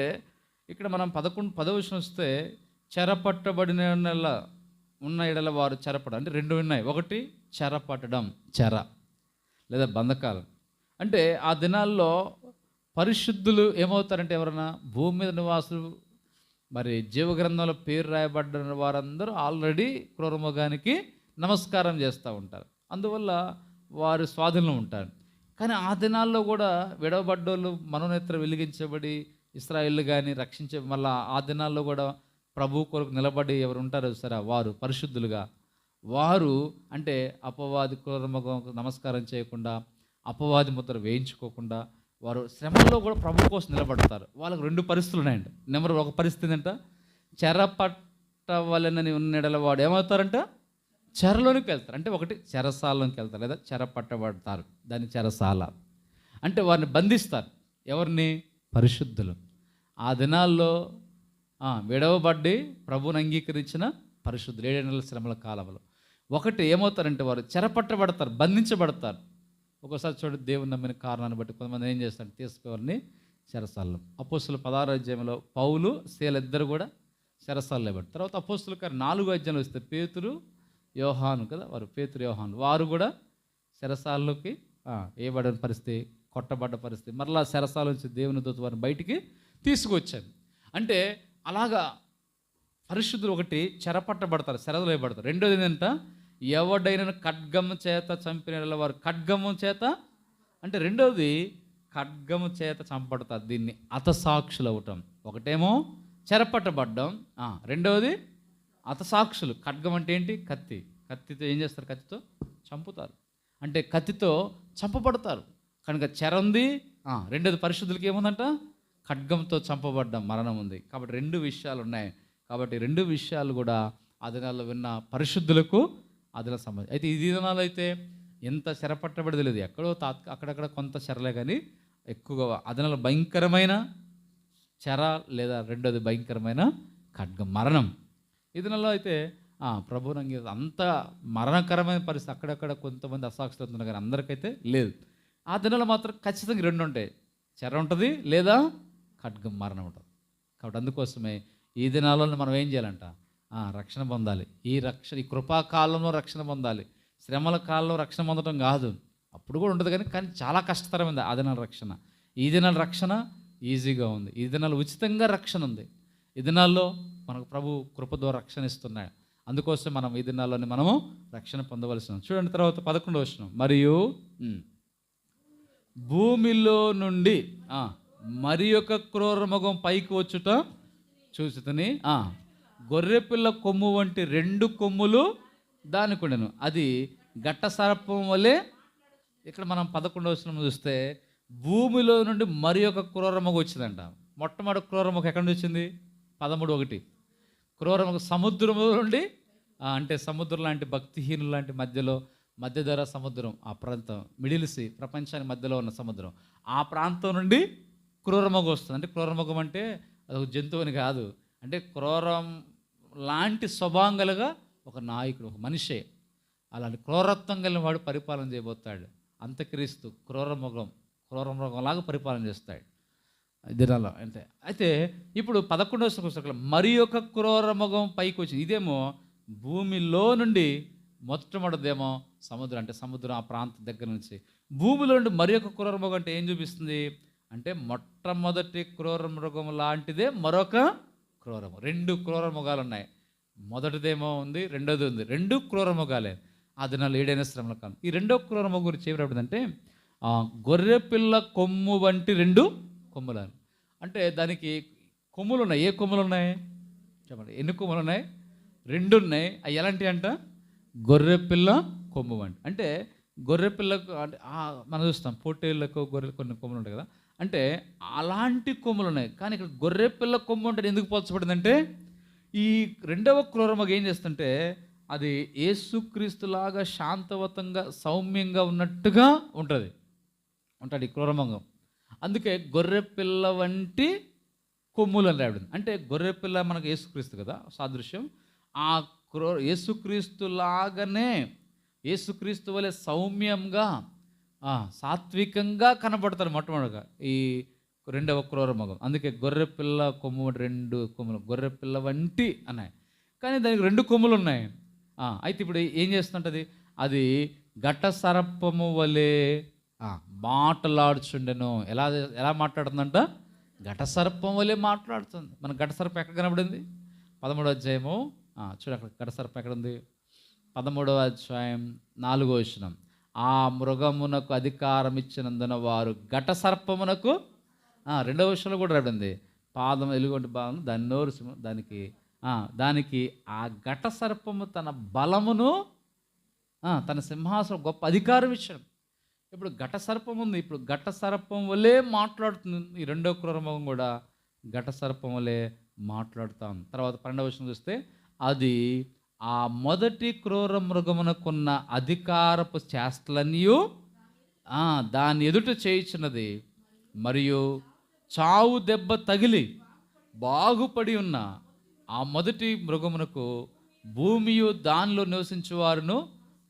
ఇక్కడ మనం 10వ వచనం వస్తే, చెరపట్టబడిన ఉన్న ఎడల వారు చెరపడ, అంటే రెండు ఉన్నాయి. ఒకటి చెరపట్టడం, చెర లేదా బంధకాలు. అంటే ఆ దినాల్లో పరిశుద్ధులు ఏమవుతారంటే, ఎవరన్నా భూమి మీద నివాసులు మరి జీవగ్రంథంలో పేరు రాయబడ్డ వారందరూ ఆల్రెడీ క్రూరమృగానికి నమస్కారం చేస్తూ ఉంటారు. అందువల్ల వారు స్వాధీనంలో ఉంటారు. కానీ ఆ దినాల్లో కూడా విడవబడ్డోళ్ళు మనోనేత్ర వెలిగించబడి ఇశ్రాయేలు కానీ రక్షించే, మళ్ళీ ఆ దినాల్లో కూడా ప్రభు కొరకు నిలబడి ఎవరు ఉంటారో సరే వారు పరిశుద్ధులుగా, వారు అంటే అపవాది క్రూరమృగం నమస్కారం చేయకుండా, అపవాది ముద్ర వేయించుకోకుండా వారు శ్రమల్లో కూడా ప్రభు కోసం నిలబడతారు. వాళ్ళకు రెండు పరిస్థితులు ఉన్నాయంట. నెంబర్ ఒక పరిస్థితి అంట, చెరపట్టవలనని ఉన్నడల వాడు ఏమవుతారంట, చెరలోనికి వెళ్తారు. అంటే ఒకటి చెరసాలలోకి వెళ్తారు, లేదా చెర పట్టబడతారు. దాన్ని చెరసాల అంటే వారిని బంధిస్తారు. ఎవరిని? పరిశుద్ధులు. ఆ దినాల్లో విడవబడ్డి ప్రభువుని అంగీకరించిన పరిశుద్ధులు 7 నెలల శ్రమల కాలంలో ఒకటి ఏమవుతారంటే వారు చెరపట్టబడతారు, బంధించబడతారు. ఒక్కోసారి చూడండి, దేవుని నమ్మిన కారణాన్ని బట్టి కొంతమంది ఏం చేస్తారు, తీసుకువెళ్ళని చెరసాలలో. అపోస్తుల 16వ అధ్యాయంలో పౌలు శీల ఇద్దరు కూడా చెరసాలలో లేబడి. తర్వాత అపోస్తుల 4వ అధ్యాయంలో వస్తే పేతురు యోహాను కదా, వారు పేతురు యోహాను వారు కూడా చెరసాలలోకి వేయబడిన పరిస్థితి, కొట్టబడ్డ పరిస్థితి. మరలా చెరసాల నుంచి దేవుని దూత వారిని బయటికి తీసుకొచ్చారు. అంటే అలాగా పరిశుద్ధులు ఒకటి చెరపట్టబడతారు, చెరలో వేయబడతారు. రెండోది ఏంటంట, ఎవడైనా ఖడ్గము చేత చంపిన వారు ఖడ్గము చేత, అంటే రెండోది ఖడ్గము చేత చంపబడతారు. దీన్ని హతసాక్షులు అవటం. ఒకటేమో చెరపట్టబడ్డం, రెండవది హతసాక్షులు. ఖడ్గం అంటే ఏంటి? కత్తి. కత్తితో ఏం చేస్తారు? కత్తితో చంపుతారు. అంటే కత్తితో చంపబడతారు. కనుక చెర ఉంది, రెండోది పరిశుద్ధులకి ఏముందంట, ఖడ్గంతో చంపబడ్డం, మరణం ఉంది. కాబట్టి రెండు విషయాలు ఉన్నాయి. కాబట్టి రెండు విషయాలు కూడా ఆ దినాల్లో విన్న పరిశుద్ధులకు అదిలా సంబంధం. అయితే ఈ దినాలు అయితే ఎంత చెరపట్టబడేది లేదు, ఎక్కడో అక్కడక్కడ కొంత చెరలే, కానీ ఎక్కువగా అదనలో భయంకరమైన చెర, లేదా రెండోది భయంకరమైన ఖడ్గం, మరణం. ఈ దినాల్లో అయితే ప్రభునంగి అంత మరణకరమైన పరిస్థితి, అక్కడక్కడ కొంతమంది అసాక్షులు అవుతున్నారు, కానీ అందరికైతే లేదు. ఆ దినాల్లో మాత్రం ఖచ్చితంగా రెండు ఉంటాయి, చెర ఉంటుంది లేదా ఖడ్గం, మరణం ఉంటుంది. కాబట్టి అందుకోసమే ఈ దినాల్లో మనం ఏం చేయాలంట, రక్షణ పొందాలి. ఈ కృపాకాలంలో రక్షణ పొందాలి. శ్రమల కాలంలో రక్షణ పొందడం కాదు, అప్పుడు కూడా ఉంటుంది, కానీ చాలా కష్టతరమైంది ఆ దినాల రక్షణ. ఈ దినాల రక్షణ ఈజీగా ఉంది. ఈ దినాలు ఉచితంగా రక్షణ ఉంది. ఈ దినాల్లో మనకు ప్రభు కృప ద్వారా రక్షణ ఇస్తున్నాడు. అందుకోసం మనం ఈ దినాల్లోనే మనము రక్షణ పొందవలసి ఉంది. చూడండి తర్వాత 11వ వచనం, మరియు భూమిలో నుండి మరి ఒక క్రూరమృగం పైకి వచ్చుట చూసితిని, గొర్రెపిల్ల కొమ్ము వంటి 2 కొమ్ములు దానికి ఉండెను, అది గట్ట సర్పం వలె. ఇక్కడ మనం 11వ వచనం చూస్తే భూమిలో నుండి మరి ఒక క్రూరమృగం వచ్చిందంట. మొట్టమొదటి క్రూరమృగం ఎక్కడి నుంచి వచ్చింది? 13:1 క్రూరమృగం సముద్రము నుండి, అంటే సముద్రం లాంటి భక్తిహీనులు లాంటి మధ్యధర సముద్రం, ఆ ప్రాంతం మిడిల్ సీ, ప్రపంచానికి మధ్యలో ఉన్న సముద్రం, ఆ ప్రాంతం నుండి క్రూరమృగం వస్తుంది. అంటే క్రూరమృగం అంటే అది ఒక జంతువుని కాదు, అంటే క్రూరం లాంటి స్వభావం గలగా ఒక నాయకుడు, ఒక మనిషే. అలాంటి క్రూరత్వం కలిగిన వాడు పరిపాలన చేయబోతాడు. అంత్యక్రీస్తు క్రూరమృగంలాగా పరిపాలన చేస్తాడు దినాల్లో. అంతే. అయితే ఇప్పుడు 11వ పుస్తకంలో మరి ఒక క్రూరమృగం పైకి వచ్చింది. ఇదేమో భూమిలో నుండి మొట్టమొదటిదేమో సముద్రం, అంటే సముద్రం ఆ ప్రాంతం దగ్గర నుంచి. భూమిలో నుండి మరి ఒక క్రూరమృగం అంటే ఏం చూపిస్తుంది అంటే, మొట్టమొదటి క్రూరమృగం లాంటిదే మరొక క్రూరమృగం. 2 క్రూరమృగాలు ఉన్నాయి. మొదటిదేమో ఉంది, రెండోది ఉంది. 2 క్రూరమృగాలే. ఆ దినాలు 7 శ్రమల కాలం. ఈ 2వ క్రూరమృగం గురించి ఏమిటంటే, గొర్రెపిల్ల కొమ్ము వంటి 2 కొమ్ములు. అంటే దానికి కొమ్ములు ఉన్నాయి. ఏ కొమ్ములు ఉన్నాయి చెప్పండి? ఎన్ని కొమ్ములు ఉన్నాయి? 2 ఉన్నాయి. అవి ఎలాంటివి అంట? గొర్రెపిల్ల కొమ్ము వంటి. అంటే గొర్రెపిల్లకు, అంటే మనం చూస్తాం పోటీలకు గొర్రెలు కొన్ని కొమ్ములు ఉంటాయి కదా, అంటే అలాంటి కొమ్ములు ఉన్నాయి. కానీ ఇక్కడ గొర్రెపిల్ల కొమ్ము అంటే ఎందుకు పోల్చబడిందంటే, ఈ 2వ క్రూరమృగం ఏం చేస్తుంటే, అది యేసుక్రీస్తులాగా శాంతవతంగా సౌమ్యంగా ఉన్నట్టుగా ఉంటుంది ఈ క్రూరమృగం. అందుకే గొర్రెపిల్ల వంటి కొమ్ములు అని రాయబడింది. అంటే గొర్రెపిల్ల మనకు యేసుక్రీస్తు కదా సాదృశ్యం. ఆ యేసుక్రీస్తు లాగానే, యేసుక్రీస్తు వలె సౌమ్యంగా సాత్వికంగా కనబడతారు మొట్టమొదటిగా ఈ 2వ క్రూరమృగం. అందుకే గొర్రెపిల్ల కొమ్ము 2 కొమ్ములు, గొర్రెపిల్ల వంటి అన్నాయి. కానీ దానికి 2 కొమ్ములు ఉన్నాయి. అయితే ఇప్పుడు ఏం చేస్తుంటుంది? అది ఘట సర్పము వలె ఆ, మాటలాడుచుండెను. ఎలా ఎలా మాట్లాడుతుందంట? ఘటసర్పం వలె మాట్లాడుతుంది. మన ఘటసర్పం ఎక్కడ కనబడింది? 13వ అధ్యాయము. చూడు అక్కడ ఘటసర్పం ఎక్కడుంది? 13వ అధ్యాయం 4వ వచనం. ఆ మృగమునకు అధికారం ఇచ్చినందున వారు ఘటసర్పమునకు, 2వ వచనంలో కూడా రాబడింది, పాదం ఎలుగొంటి భాగం దాని నోరు దానికి దానికి ఆ ఘటసర్పము తన బలమును, తన సింహాసనం గొప్ప అధికారం ఇచ్చాడు. ఇప్పుడు ఘటసర్పం ఉంది. ఇప్పుడు ఘటసర్పం వలే మాట్లాడుతుంది. ఈ రెండో క్రూరమృగం కూడా ఘటసర్పం వలే మాట్లాడుతాం. తర్వాత 12వ వచనం చూస్తే, అది ఆ మొదటి క్రూర మృగమునకున్న అధికారపు చేష్టలన్నీ దాని ఎదుట చేయించినది, మరియు చావు దెబ్బ తగిలి బాగుపడి ఉన్న ఆ మొదటి మృగమునకు భూమియు దానిలో నివసించేవారును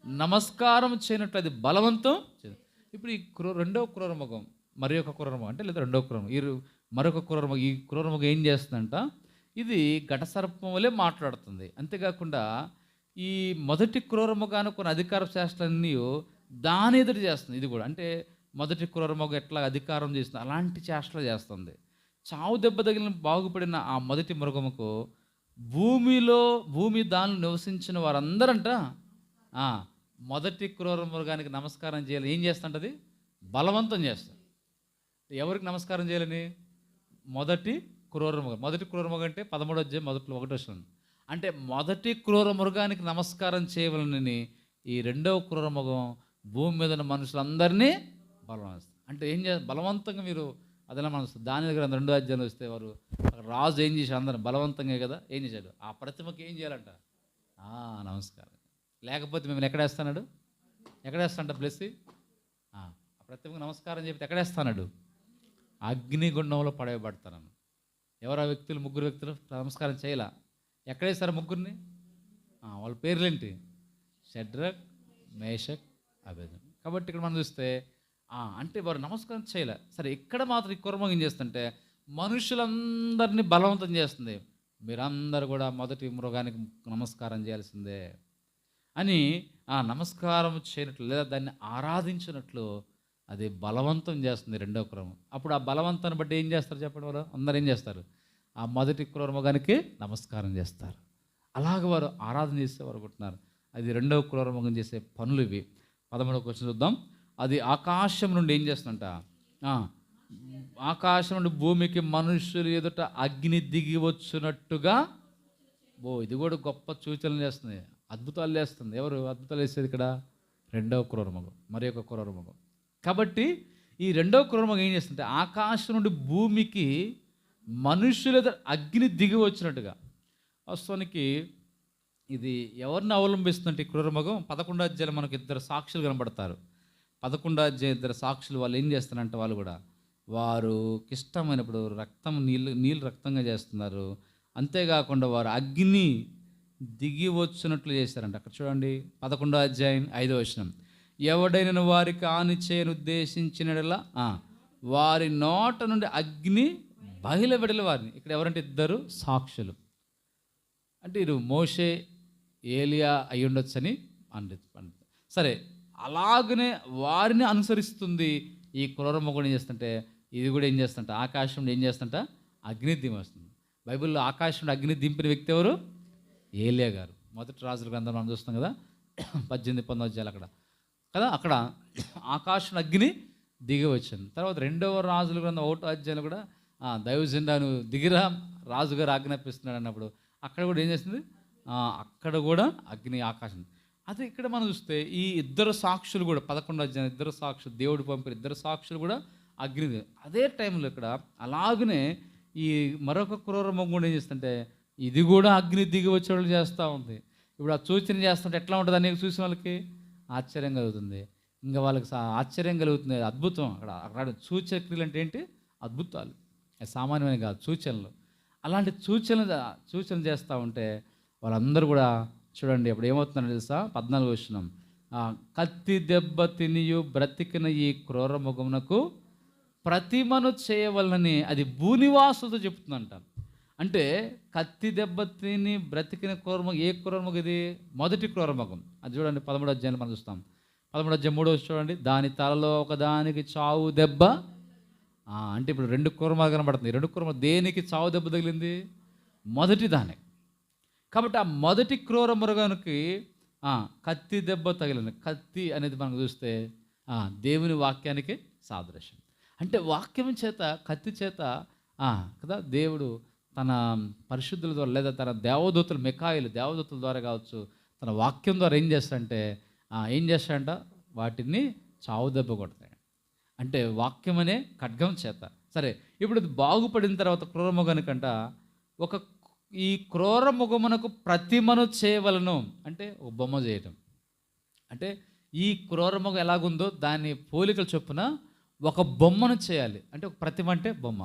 నమస్కారం చేయనట్టు అది బలవంతం. ఇప్పుడు ఈ రెండో క్రూరమృగం మరి ఒక క్రూరమృగం అంటే, లేదా రెండో క్రూరమృగం మరొక క్రూరమృగం, ఈ క్రూరమృగం ఏం చేస్తుందంట? ఇది ఘటసర్పం వలె మాట్లాడుతుంది. అంతేకాకుండా ఈ మొదటి క్రూరమృగానికి కొన్ని అధికార శాస్త్రాలన్నీ దాని ఎదురు చేస్తుంది. ఇది కూడా అంటే మొదటి క్రూరమృగం ఎట్లా అధికారం చేస్తుంది అలాంటి చేష్టలు చేస్తుంది. చావు దెబ్బ తగిలిన బాగుపడిన ఆ మొదటి మృగముకు భూమి దానిలో నివసించిన వారందరంట మొదటి క్రూర మృగానికి నమస్కారం చేయాలి. ఏం చేస్తుంటది? బలవంతం చేస్తారు. ఎవరికి నమస్కారం చేయాలని? మొదటి క్రూర మృగం. మొదటి క్రూర మృగం అంటే 13వ అధ్యాయం 1వ వచనం. అంటే మొదటి క్రూర మృగానికి నమస్కారం చేయవలనని ఈ రెండవ క్రూర మృగం భూమి మీద ఉన్న మనుషులందరినీ బలవంతం. అంటే ఏం బలవంతంగా మీరు అదెలా మనస్తుంది? దాని దగ్గర 2వ అధ్యాయంలో వస్తే వారు రాజు ఏం చేశాడు? అందరం బలవంతంగా కదా ఏం చేశాడు? ఆ ప్రతిమకి ఏం చేయాలంట? నమస్కారం. లేకపోతే మిమ్మల్ని ఎక్కడేస్తాడు? ఎక్కడేస్తాడంట? ప్లస్ ఆ ప్రతిమకు నమస్కారం చెప్తే ఎక్కడేస్తాడు? అగ్నిగుండంలో పడవేయబడతాను. ఎవరు ఆ వ్యక్తులు? ముగ్గురు వ్యక్తులు నమస్కారం చేయాల. ఎక్కడేస్తారు ముగ్గురిని? వాళ్ళ పేర్లేంటి? షడ్రక్, మేషక్, అబేద్నెగో. కాబట్టి ఇక్కడ మనం చూస్తే అంటే వారు నమస్కారం చేయలే. సరే, ఇక్కడ మాత్రం ఈ క్రూరమృగం ఏం చేస్తుంటే మనుషులందరినీ బలవంతం చేస్తుంది. మీరందరూ కూడా మొదటి మృగానికి నమస్కారం చేయాల్సిందే అని నమస్కారం చేయనట్లు లేదా దాన్ని ఆరాధించినట్లు అది బలవంతం చేస్తుంది రెండో క్రమం. అప్పుడు ఆ బలవంతాన్ని బట్టి ఏం చేస్తారు చెప్పండి? వారు అందరూ ఏం చేస్తారు? ఆ మొదటి క్రూరమృగానికి నమస్కారం చేస్తారు. అలాగ వారు ఆరాధన చేసేవారు అనుకుంటున్నారు. అది రెండవ క్రూరమృగం చేసే పనులు ఇవి. 13వ క్వశ్చన్ చూద్దాం. అది ఆకాశం నుండి ఏం చేస్తుందంట? ఆకాశం నుండి భూమికి మనుషులు ఎదుట అగ్ని దిగి వచ్చినట్టుగా ఇది కూడా గొప్ప సూచనలు చేస్తుంది, అద్భుతాలు చేస్తుంది. ఎవరు అద్భుతాలు చేసేది ఇక్కడ? రెండవ క్రూరమృగం, మరి ఒక క్రూరమృగం. కాబట్టి ఈ రెండవ క్రూరమృగం ఏం చేస్తుంటే ఆకాశం నుండి భూమికి మనుషుల అగ్ని దిగి వచ్చినట్టుగా. వాస్తవానికి ఇది ఎవరిని అవలంబిస్తుందంటే ఈ క్రూరమృగం 11వ అధ్యాయంలో మనకు ఇద్దరు సాక్షులు కనబడతారు. 11వ అధ్యాయం ఇద్దరు సాక్షులు. వాళ్ళు ఏం చేస్తారంటే వాళ్ళు కూడా వారికి ఇష్టమైనప్పుడు రక్తం నీళ్ళు రక్తంగా చేస్తున్నారు. అంతేకాకుండా వారు అగ్ని దిగి వచ్చినట్లు చేశారంట. అక్కడ చూడండి 11వ అధ్యాయం 5వ వచనం. ఎవడైనా వారికి హాని చేయని ఉద్దేశించినలా వారి నోట నుండి అగ్ని బయలువెడల వారిని. ఇక్కడ ఎవరంటే ఇద్దరు సాక్షులు. అంటే ఇది మోషే, ఏలియా అయి ఉండొచ్చని అంటుంది. సరే, అలాగనే వారిని అనుసరిస్తుంది ఈ క్రూరమృగం. ఏం చేస్తుంటే ఇది కూడా ఏం చేస్తుంట? ఆకాశం ఏం చేస్తుంట? అగ్ని దింపేస్తుంది. బైబిల్లో ఆకాశం అగ్ని దింపిన వ్యక్తి ఎవరు? ఏలియా గారు. మొదటి రాజుల గ్రంథం మనం చూస్తాం కదా, 18-19 అధ్యాయాలు అక్కడ కదా. అక్కడ ఆకాశం అగ్ని దిగి వచ్చింది. తర్వాత 2వ రాజుల గ్రంథం 1వ అధ్యాయంలో కూడా దైవజెండాను దిగిరా రాజుగారు ఆజ్ఞాపిస్తున్నాడు అన్నప్పుడు అక్కడ కూడా ఏం చేస్తుంది? అక్కడ కూడా అగ్ని ఆకాశం. అదే ఇక్కడ మనం చూస్తే ఈ ఇద్దరు సాక్షులు కూడా 11వ అధ్యాయం ఇద్దరు సాక్షులు, దేవుడు పంపిన ఇద్దరు సాక్షులు కూడా అగ్ని. అదే టైంలో ఇక్కడ అలాగనే ఈ మరొక క్రూరమృగం ఏం చేస్తుంటే ఇది కూడా అగ్ని దిగి వచ్చేవాళ్ళు చేస్తూ ఉంది. ఇప్పుడు ఆ సూచన చేస్తుంటే ఎట్లా ఉంటుంది అని చూసిన వాళ్ళకి ఆశ్చర్యం కలుగుతుంది. ఇంకా వాళ్ళకి ఆశ్చర్యం కలుగుతుంది. అద్భుతం. అక్కడ సూచన క్రియలు అంటే ఏంటి? అద్భుతాలు. సామాన్యమైన కాదు, సూచనలు. అలాంటి సూచనలు చేస్తూ ఉంటే వాళ్ళందరూ కూడా చూడండి అప్పుడు ఏమవుతుందని తెలుసా? 14వ వచనం. కత్తి దెబ్బ తినియు బ్రతికిన ఈ క్రూరమృగమునకు ప్రతిమను చేయవలనని అది భూనివాసులతో చెప్తుందంట. అంటే కత్తి దెబ్బ తిని బ్రతికిన క్రూరమృగం. ఏ క్రూరమృగం ఇది? మొదటి క్రూరమృగం. అది చూడండి 13వ అధ్యాయంలో మనం చూస్తాం. 13:3 చూడండి. దాని తలలో ఒకదానికి చావు దెబ్బ. అంటే ఇప్పుడు 2 క్రూరమృగాలు కనబడుతుంది. 2 క్రూరమృగాలు దేనికి చావు దెబ్బ తగిలింది? మొదటి దానికి. కాబట్టి ఆ మొదటి క్రూర మృగానికి కత్తి దెబ్బ తగిలింది. కత్తి అనేది మనం చూస్తే దేవుని వాక్యానికి సాదృశ్యం. అంటే వాక్యం చేత, కత్తి చేత కదా దేవుడు తన పరిశుద్ధుల ద్వారా లేదా తన దేవదూతలు మిఖాయిలు దేవదూతల ద్వారా కావచ్చు, తన వాక్యం ద్వారా ఏం చేస్తాడంట వాటిని చావు దెబ్బ కొడతాడు. అంటే వాక్యం అనే ఖడ్గం చేత. సరే, ఇప్పుడు ఇది బాగుపడిన తర్వాత క్రూరమృగానికంట ఈ క్రూర మృగమునకు ప్రతిమను చేయవలను. అంటే ఒక బొమ్మ చేయటం. అంటే ఈ క్రూర మృగం ఎలాగుందో దాని పోలికలు చొప్పున ఒక బొమ్మను చేయాలి. అంటే ఒక ప్రతిమ అంటే బొమ్మ.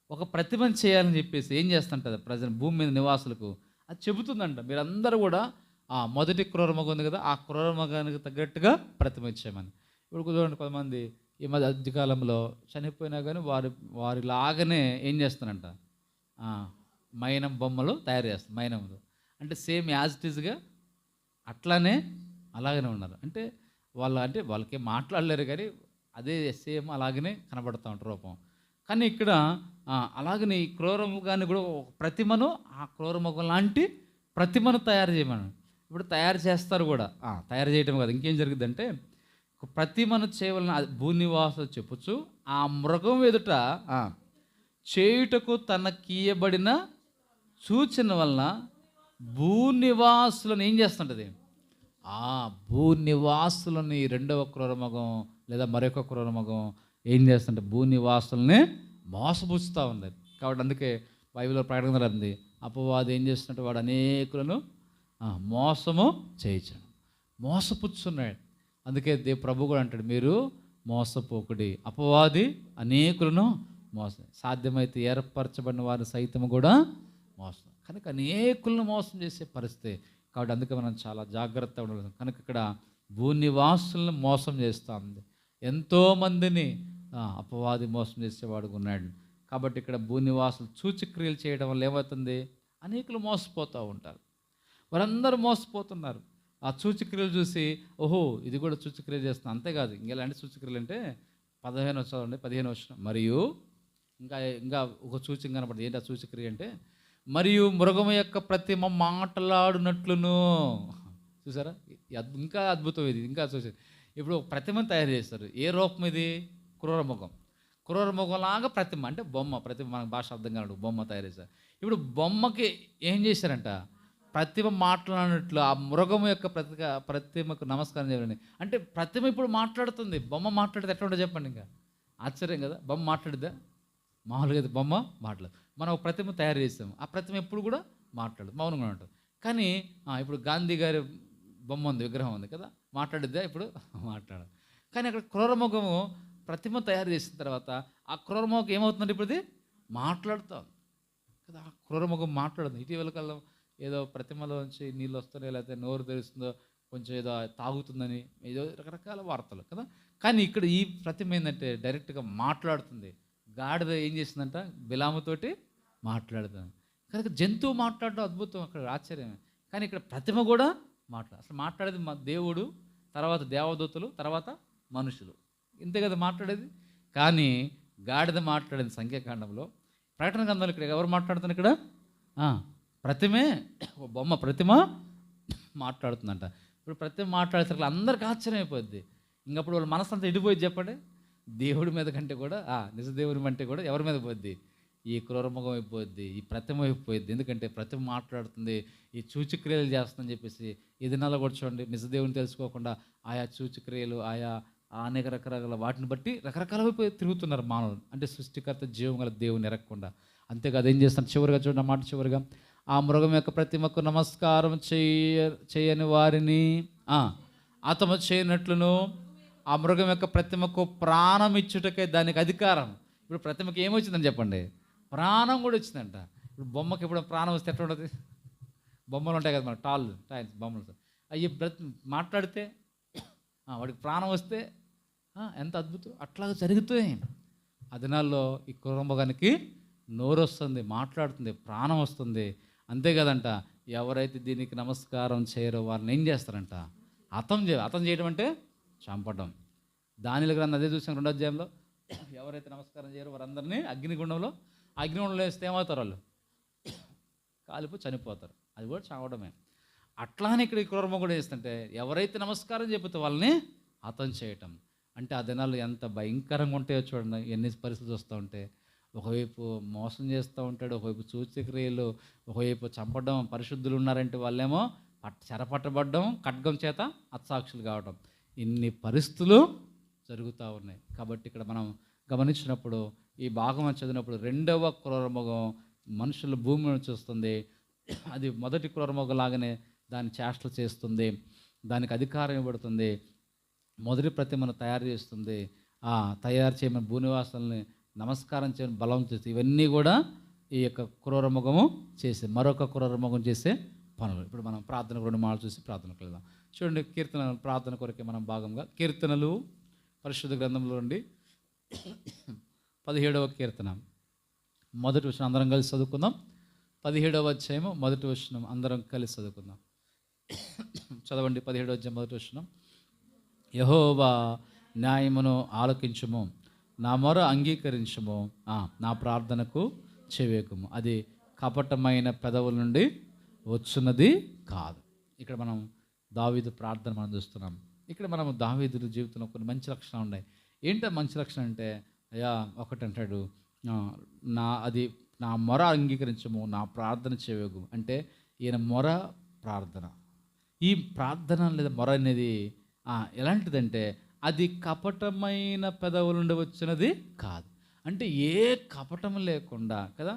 ఒక ప్రతిమను చేయాలని చెప్పేసి ఏం చేస్తుంటుంది ప్రజలు, భూమి మీద నివాసులకు అది చెబుతుందంట. మీరందరూ కూడా మొదటి క్రూర మృగం ఉంది కదా, ఆ క్రూర మృగానికి తగ్గట్టుగా ప్రతిమ ఇచ్చేయమని. ఇప్పుడు చూడండి, కొంతమంది ఈ మధ్య అధికాలంలో చనిపోయినా కానీ వారిలాగానే ఏం చేస్తానంట, మైనం బొమ్మలు తయారు చేస్తారు. మైనంలో అంటే సేమ్ యాజ్ ఇట్ ఈజ్గా అలాగనే ఉన్నారు. అంటే వాళ్ళకేం మాట్లాడలేరు కానీ అదే సేమ్ అలాగనే కనబడుతూ ఉంటారు రూపం. కానీ ఇక్కడ అలాగనే ఈ క్రూరమృగాన్ని కూడా ఒక ప్రతిమను, ఆ క్రూరమృగం లాంటి ప్రతిమను తయారు చేయమని. ఇప్పుడు తయారు చేస్తారు కూడా. తయారు చేయటం కాదు, ఇంకేం జరిగిద్దంటే ప్రతిమను చేయవలన భూనివాసులు చెప్పొచ్చు. ఆ మృగం ఎదుట చేయుటకు తనకీయబడిన సూచన వలన భూనివాసులను ఏం చేస్తుంటుంది, భూనివాసులని రెండవ క్రూరమృగం లేదా మరొక క్రూరమృగం ఏం చేస్తుంటే భూనివాసుల్ని మోసపుచ్చుతూ ఉంది. కాబట్టి అందుకే బైబిల్లో ప్రకటన ఉంది, అపవాది ఏం చేస్తున్నట్టు వాడు అనేకులను మోసము చేయించాడు, మోసపుచ్చున్నాడు. అందుకే ప్రభు కూడా అంటాడు, మీరు మోసపోకుడి, అపవాది అనేకులను మోసం, సాధ్యమైతే ఏర్పరచబడిన వారిని సైతం కూడా మోసం. కనుక అనేకులను మోసం చేసే పరిస్థితి. కాబట్టి అందుకే మనం చాలా జాగ్రత్తగా ఉండాలి. కనుక ఇక్కడ భూనివాసులను మోసం చేస్తూ ఉంది. ఎంతోమందిని అపవాది మోసం చేసేవాడుగా ఉన్నాడు. కాబట్టి ఇక్కడ భూనివాసులు సూచక్రియలు చేయడం వల్ల ఏమవుతుంది, అనేకులు మోసపోతూ ఉంటారు. వారందరూ మోసపోతున్నారు. ఆ సూచక్రియలు చూసి ఓహో ఇది కూడా సూచక్రియలు చేస్తున్నాను. అంతేకాదు, ఇంకెలాంటి సూచక్రియలు అంటే 15 వచ్చిన మరియు ఇంకా ఒక సూచన కనపడుతుంది. ఏంటి ఆ సూచక్రియ అంటే, మరియు మృగము యొక్క ప్రతిమ మాట్లాడునట్లును. చూసారా, ఇంకా అద్భుతం ఇది, ఇంకా సూచన. ఇప్పుడు ప్రతిమను తయారు చేస్తారు. ఏ రూపం ఇది? క్రూరమృగం. క్రూరమృగంలాగా ప్రతిమ అంటే బొమ్మ. ప్రతిమ మనకు భాష అర్థం కాదు, బొమ్మ తయారు చేస్తారు. ఇప్పుడు బొమ్మకి ఏం చేశారంట, ప్రతిమ మాట్లాడినట్లు ఆ మృగము యొక్క ప్రతిమకు నమస్కారం చేయాలని. అంటే ప్రతిమ ఇప్పుడు మాట్లాడుతుంది. బొమ్మ మాట్లాడితే ఎట్లా ఉంటుంది చెప్పండి, ఇంకా ఆశ్చర్యం కదా. బొమ్మ మాట్లాడిద్దా? మామూలుగా అయితే బొమ్మ మాట్లాడదు. మనం ఒక ప్రతిమ తయారు చేస్తాము, ఆ ప్రతిమ ఎప్పుడు కూడా మాట్లాడదు, మౌనంగా ఉంటుంది. కానీ ఇప్పుడు గాంధీ గారి బొమ్మ ఉంది, విగ్రహం ఉంది కదా, మాట్లాడిద్దా? ఇప్పుడు మాట్లాడదు. కానీ అక్కడ క్రూరమృగము ప్రతిమ తయారు చేసిన తర్వాత ఆ క్రూరమృగం ఏమవుతుందంటే ఇప్పుడు ఇది మాట్లాడుతాం కదా. ఆ క్రూరమృగం మాట్లాడదు. ఇటీవల కాలం ఏదో ప్రతిమలోంచి నీళ్ళు వస్తున్నాయి, లేకపోతే నోరు తెరుస్తుందో, కొంచెం ఏదో తాగుతుందని ఏదో రకరకాల వార్తలు కదా. కానీ ఇక్కడ ఈ ప్రతిమ ఏంటంటే డైరెక్ట్గా మాట్లాడుతుంది. గాడిద ఏం చేసిందంట, బిలాముతోటి మాట్లాడుతుంది. కనుక జంతువు మాట్లాడడం అద్భుతం, అక్కడ ఆశ్చర్యమే. కానీ ఇక్కడ ప్రతిమ కూడా అసలు మాట్లాడేది దేవుడు, తర్వాత దేవదూతలు, తర్వాత మనుషులు, ఇంతే కదా మాట్లాడేది. కానీ గాడిద మాట్లాడేది సంఖ్యాకాండంలో. ప్రకటన గ్రంథంలో ఇక్కడ ఎవరు మాట్లాడుతున్నారు? ఇక్కడ ప్రతిమే, బొమ్మ ప్రతిమ మాట్లాడుతుందంట. ఇప్పుడు ప్రతిమ మాట్లాడేసరికి అందరికీ ఆశ్చర్యం అయిపోద్ది. ఇంకప్పుడు వాళ్ళ మనసు అంతా ఎడిపోయింది చెప్పండి. దేవుడి మీద కంటే కూడా, నిజ దేవుని అంటే కూడా ఎవరి మీద పోద్ది? ఈ క్రూరమృగం అయిపోద్ది, ఈ ప్రతిమ అయిపోద్ది. ఎందుకంటే ప్రతిమ మాట్లాడుతుంది, ఈ సూచక్రియలు చేస్తుందని చెప్పేసి. ఈ దినాల్లో కూడా చూడండి, నిజ దేవుని తెలుసుకోకుండా ఆయా సూచక్రియలు, ఆయా అనేక రకరకాల వాటిని బట్టి రకరకాల వైపు తిరుగుతున్నారు మానవులు. అంటే సృష్టికర్త జీవం గల దేవుని ఎరగకుండా. అంతేకాదు ఏం చేస్తాను, చివరిగా చూడండి మాట చివరిగా, ఆ మృగం యొక్క ప్రతిమకు నమస్కారం చేయని వారిని హతము చేయనట్లును, ఆ మృగం యొక్క ప్రతిమకు ప్రాణం ఇచ్చుటకే దానికి అధికారం. ఇప్పుడు ప్రతిమకి ఏమొచ్చిందని చెప్పండి, ప్రాణం కూడా వచ్చిందంట. ఇప్పుడు బొమ్మకి ఇప్పుడు ప్రాణం వస్తే ఎట్లా ఉంటుంది? బొమ్మలు ఉంటాయి కదా మన టైల్స్ బొమ్మలు, అవి మాట్లాడితే వాడికి ప్రాణం వస్తే ఎంత అద్భుతం. అట్లాగా జరుగుతాయి. ఆ దినాల్లో ఈ క్రూరమృగానికి నోరు వస్తుంది, మాట్లాడుతుంది, ప్రాణం వస్తుంది. అంతే కదంట, ఎవరైతే దీనికి నమస్కారం చేయరో వారిని ఏం చేస్తారంట, హతం చేయడం అంటే చంపడం. దానియేలు గ్రంథం అదే చూసాం 2వ అధ్యాయంలో. ఎవరైతే నమస్కారం చేయరో వారందరినీ అగ్నిగుండంలో వేస్తే ఏమవుతారు? వాళ్ళు కాలిపోయి చనిపోతారు. అది కూడా చావడమే. అట్లానే ఇక్కడ ఈ క్రూరమ కూడా చేస్తుంటే ఎవరైతే నమస్కారం చెబితే వాళ్ళని హతం చేయటం. అంటే ఆ దినాలు ఎంత భయంకరంగా ఉంటాయో చూడండి. ఎన్ని పరిస్థితులు వస్తూ ఉంటే, ఒకవైపు మోసం చేస్తూ ఉంటాడు, ఒకవైపు సూచక్రియలు, ఒకవైపు చంపడం. పరిశుద్ధులు ఉన్నారంటే వాళ్ళేమో చెరపట్టబడ్డం, ఖడ్గం చేత హతసాక్షులు కావడం. ఇన్ని పరిస్థితులు జరుగుతూ ఉన్నాయి. కాబట్టి ఇక్కడ మనం గమనించినప్పుడు, ఈ భాగం చదివినప్పుడు 2వ క్రూరమృగం మనుషుల భూమిని చూస్తుంది. అది మొదటి క్రూరమృగం లాగానే దాని చేష్టలు చేస్తుంది, దానికి అధికారం ఇవ్వబడుతుంది, మొదటి ప్రతిమను తయారు చేస్తుంది, తయారు చేయమని భూనివాసాలని నమస్కారం చేయమని బలం చేస్తుంది. ఇవన్నీ కూడా ఈ యొక్క క్రూరమృగము చేసే, మరొక క్రూరమృగం చేసే పనులు. ఇప్పుడు మనం ప్రార్థన 2 మాటలు చూసి ప్రార్థనకు వెళ్దాం. చూడండి, కీర్తన ప్రార్థన కొరకే మనం భాగంగా కీర్తనలు పరిశుద్ధ గ్రంథంలో నుండి 17వ కీర్తన మొదటి వచనం అందరం కలిసి చదువుకుందాం. 17వ అధ్యాయము మొదటి వచనం అందరం కలిసి చదువుకుందాం. చదవండి. 17వ అధ్యాయం మొదటి వచనం. యెహోవా న్యాయమును ఆలకించుము, నా మొర అంగీకరించుము, నా ప్రార్థనకు చెవియకుము. అది కపటమైన పెదవుల నుండి వచ్చున్నది కాదు. ఇక్కడ మనం దావీదు ప్రార్థన మనం చూస్తున్నాం. ఇక్కడ మనం దావీదు జీవితంలో కొన్ని మంచి లక్షణాలు ఉన్నాయి. ఏంటో మంచి లక్షణం అంటే, అయ్యా ఒకటి అంటాడు, నా మొర అంగీకరించము, నా ప్రార్థన చెవియకు. అంటే ఈయన మొర ప్రార్థన, ఈ ప్రార్థన లేదా మొర అనేది ఎలాంటిదంటే అది కపటమైన పెదవుల నుండి వచ్చినది కాదు. అంటే ఏ కపటం లేకుండా కదా,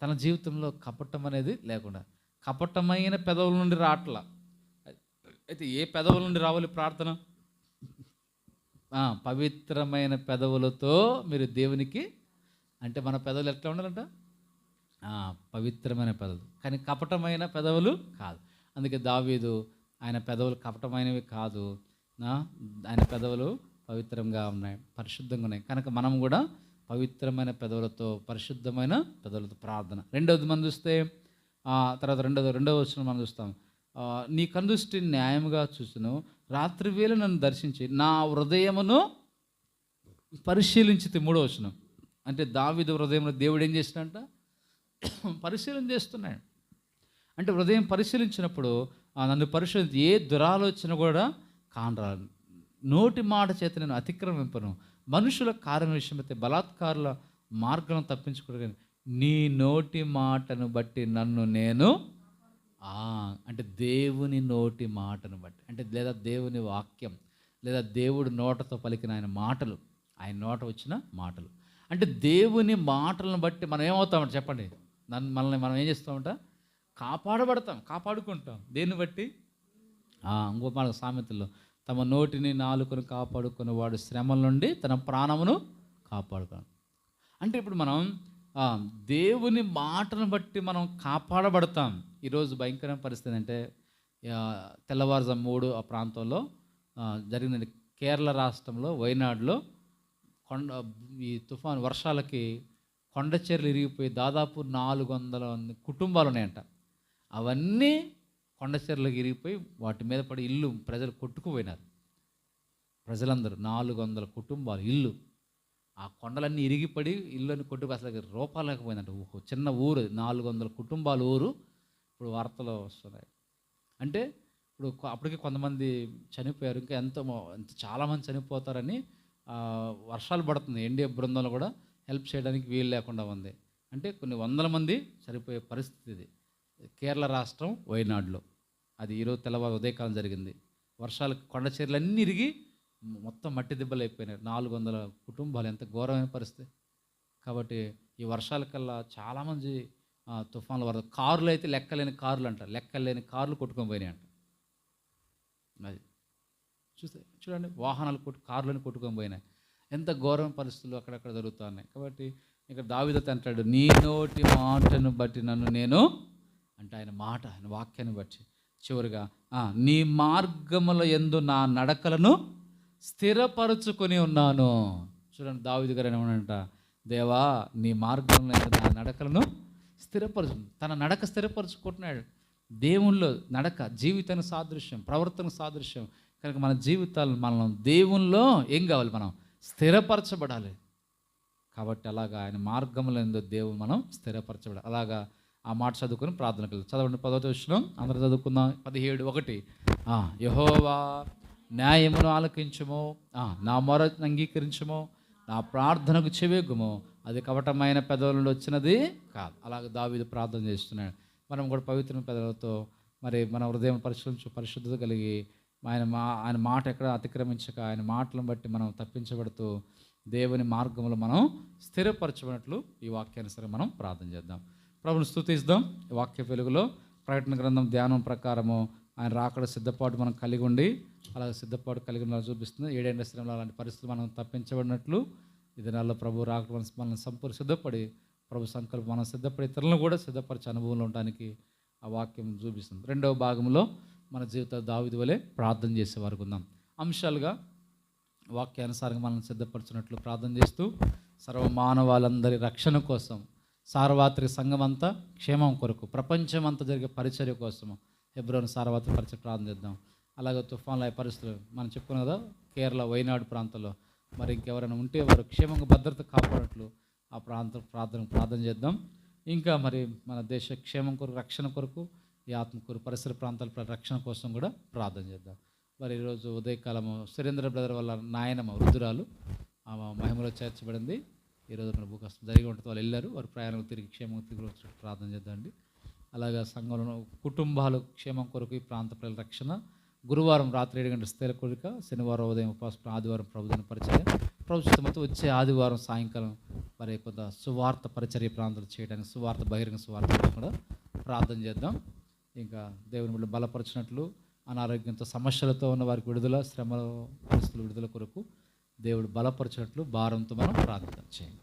తన జీవితంలో కపటం అనేది లేకుండా కపటమైన పెదవుల నుండి రావట్లా. అయితే ఏ పెదవుల నుండి రావాలి ప్రార్థన? పవిత్రమైన పెదవులతో మీరు దేవునికి, అంటే మన పెదవులు ఎట్లా ఉండాలంట? పవిత్రమైన పెదవులు, కానీ కపటమైన పెదవులు కాదు. అందుకే దావీదు ఆయన పెదవులు కపటమైనవి కాదు, ఆయన పెదవులు పవిత్రంగా ఉన్నాయి, పరిశుద్ధంగా ఉన్నాయి. కనుక మనం కూడా పవిత్రమైన పెదవులతో, పరిశుద్ధమైన పెదవులతో ప్రార్థన. రెండవది మనం చూస్తే తర్వాత రెండవ వచనం మనం చూస్తాం. నీ కనుదృష్టి న్యాయముగా చూసును, రాత్రి వేళ నన్ను దర్శించి నా హృదయమును పరిశీలించి. 3వ వచనం అంటే దావీదు హృదయంలో దేవుడు ఏం చేసినంట? పరిశీలన చేస్తున్నాడు. అంటే హృదయం పరిశీలించినప్పుడు నన్ను పరిశీలించి ఏ దురాలోచన కూడా కానరాదు, నోటి మాట చేత నేను అతిక్రమింపను, మనుషుల కార్యం విషయమైతే బలాత్కారుల మార్గం తప్పించుకోవడం, నీ నోటి మాటను బట్టి నన్ను నేను అంటే దేవుని నోటి మాటను బట్టి, అంటే లేదా దేవుని వాక్యం, లేదా దేవుడు నోటతో పలికిన ఆయన మాటలు, ఆయన నోట వచ్చిన మాటలు, అంటే దేవుని మాటలను బట్టి మనం ఏమవుతామంట చెప్పండి? మనల్ని మనం ఏం చేస్తామంట? కాపాడుకుంటాం. దేన్ని బట్టి? ఇంకో మాట సామెతల్లో, తమ నోటిని నాలుకను కాపాడుకుని వాడు శ్రమల నుండి తన ప్రాణమును కాపాడుకోను. అంటే ఇప్పుడు మనం దేవుని మాటను బట్టి మనం కాపాడబడతాం. ఈరోజు భయంకరమైన పరిస్థితి అంటే, తెల్లవారుజాము 3 ఆ ప్రాంతంలో జరిగిందండి. కేరళ రాష్ట్రంలో వైనాడులో ఈ తుఫాను వర్షాలకి కొండ చర్యలు ఇరిగిపోయి దాదాపు 400 కుటుంబాలు ఉన్నాయంట. అవన్నీ కొండ చర్యలకు ఇరిగిపోయి వాటి మీద పడి ప్రజలు కొట్టుకుపోయినారు. ప్రజలందరూ 400 కుటుంబాలు ఇల్లు, ఆ కొండలన్నీ ఇరిగిపడి ఇల్లుని కొట్టుకు అసలు రూపాలేకపోయిందంట. చిన్న ఊరు, 400 కుటుంబాల ఊరు ఇప్పుడు వార్తలో వస్తున్నాయి. అంటే ఇప్పుడు అప్పటికి కొంతమంది చనిపోయారు, ఇంకా చాలామంది చనిపోతారని వర్షాలు పడుతుంది. ఎన్డీఏ బృందంలో కూడా హెల్ప్ చేయడానికి వీలు లేకుండా ఉంది. అంటే కొన్ని వందల మంది చనిపోయే పరిస్థితి ఇది. కేరళ రాష్ట్రం వైనాడులో అది ఈరోజు తెల్లవారు ఉదయకాలం జరిగింది. వర్షాలకు కొండ చర్యలన్నీ ఇరిగి మొత్తం మట్టి దెబ్బలు అయిపోయినాయి. 400 కుటుంబాలు, ఎంత ఘోరమైన పరిస్థితి. కాబట్టి ఈ వర్షాలకల్లా చాలామంది తుఫాన్ల వరద, కార్లు అయితే లెక్కలేని కార్లు కొట్టుకొని పోయినాయి అంట. అది చూడండి, వాహనాలు కార్లను కొట్టుకొని పోయినాయి. ఎంత ఘోరమైన పరిస్థితులు అక్కడక్కడ జరుగుతున్నాయి. కాబట్టి ఇక్కడ దావీదు అంటాడు, నీ నోటి మాటను బట్టి నన్ను నేను, అంటే ఆయన మాట, ఆయన వాక్యాన్ని బట్టి. చివరిగా నీ మార్గముల యందు నా నడకలను స్థిరపరచుకొని ఉన్నాను. చూడండి, దావీదు గారు ఏమనంట, దేవా నీ మార్గంలో నా నడకలను స్థిరపరచు. తన నడక స్థిరపరచుకుంటున్నాడు. దేవుళ్ళు నడక జీవితానికి సాదృశ్యం, ప్రవర్తన సాదృశ్యం. కనుక మన జీవితాలు మనం దేవునిలో ఏం కావాలి, మనం స్థిరపరచబడాలి. కాబట్టి అలాగా ఆయన మార్గంలో ఏందో దేవుడు మనం స్థిరపరచబడాలి. అలాగా ఆ మాట చదువుకొని ప్రార్థనకు వెళ్తాం. చదవండి 10వ వచనం అందరూ చదువుకుందాం. 17:1 యెహోవా న్యాయమును ఆలకించుము, నా మొర అంగీకరించుము, నా ప్రార్థనకు చెవియొగ్గుము, అది కపటమైన పెదవులలో వచ్చినది కాదు. అలాగే దావీదు ప్రార్థన చేస్తున్నాడు. మనం కూడా పవిత్రమైన పెదవులతో మరి మన హృదయం పరిశుద్ధత కలిగి ఆయన మాట ఎక్కడ అతిక్రమించక ఆయన మాటలను బట్టి మనం తప్పించబడుతూ దేవుని మార్గంలో మనం స్థిరపరచబడినట్లు ఈ వాక్యానుసారం మనం ప్రార్థన చేద్దాం. ప్రభుని స్తుతిద్దాం. ఈ వాక్య వెలుగులో ప్రకటన గ్రంథం ధ్యానం ప్రకారము ఆయన రాకడ సిద్ధపాటు మనం కలిగి ఉండి అలాగే సిద్ధపాటు కలిగి ఉన్న చూపిస్తుంది. 7 శ్రమలో అలాంటి పరిస్థితులు మనం తప్పించబడినట్లు ఈ దినాల్లో ప్రభు రాకడ మనం సంపూర్ణ సిద్ధపడి ప్రభు సంకల్పం మనం సిద్ధపడి ఇతరులను కూడా సిద్ధపరిచే అనుభవంలో ఉండడానికి ఆ వాక్యం చూపిస్తుంది. 2వ భాగంలో మన జీవిత దావీదు వలె ప్రార్థన చేసే వారికి ఉందాం. అంశాలుగా వాక్యానుసారంగా మనం సిద్ధపరచినట్లు ప్రార్థన చేస్తూ సర్వమానవాళ్ళందరి రక్షణ కోసం, సార్వత్రిక సంఘం అంతా క్షేమం కొరకు, ప్రపంచం అంతా జరిగే పరిచర్య కోసము హెబ్రోను సార్వత్రిక పరిచర్య ప్రార్థన చేద్దాం. అలాగే తుఫాన్ల పరిస్థితులు మనం చెప్పుకున్నాం కదా, కేరళ వైనాడు ప్రాంతంలో మరి ఇంకెవరైనా ఉంటే వారు క్షేమంగా భద్రత కాపాడట్లు ఆ ప్రార్థన చేద్దాం. ఇంకా మరి మన దేశ క్షేమం కొరకు, రక్షణ కొరకు, ఈ ఆత్మకూరు పరిసర ప్రాంతాల రక్షణ కోసం కూడా ప్రార్థన చేద్దాం. మరి ఈరోజు ఉదయకాలము సురేంద్ర బ్రదర్ వల్ల నాయనమ్మ వృద్ధురాలు మహిమలో చేర్చబడింది. ఈరోజు మన భూకష్టం జరిగి ఉంటుంది, వాళ్ళు వెళ్ళారు, వారి ప్రయాణం తిరిగి క్షేమంగా తిరిగి వచ్చినట్టు ప్రార్థన చేద్దామండి. అలాగే సంఘంలో కుటుంబాలు క్షేమం కొరకు ఈ ప్రాంత ప్రజల రక్షణ, గురువారం రాత్రి 7 గంటల స్థిర కోరిక, శనివారం ఉదయం ఉపాసన, ఆదివారం ప్రభుత్వ పరిచర్య, ప్రభుత్వంతో వచ్చే ఆదివారం సాయంకాలం మరి కొంత సువార్త పరిచర్య ప్రాంతాలు చేయడానికి సువార్త బహిరంగ సువార్త కూడా ప్రార్థన చేద్దాం. ఇంకా దేవుని బిడ్డలు బలపరిచినట్లు, అనారోగ్యంతో సమస్యలతో ఉన్న వారికి విడుదల, శ్రమ పరిస్థితుల విడుదల కొరకు దేవుడు బలపరిచినట్లు భారంతో మనం ప్రార్థించండి.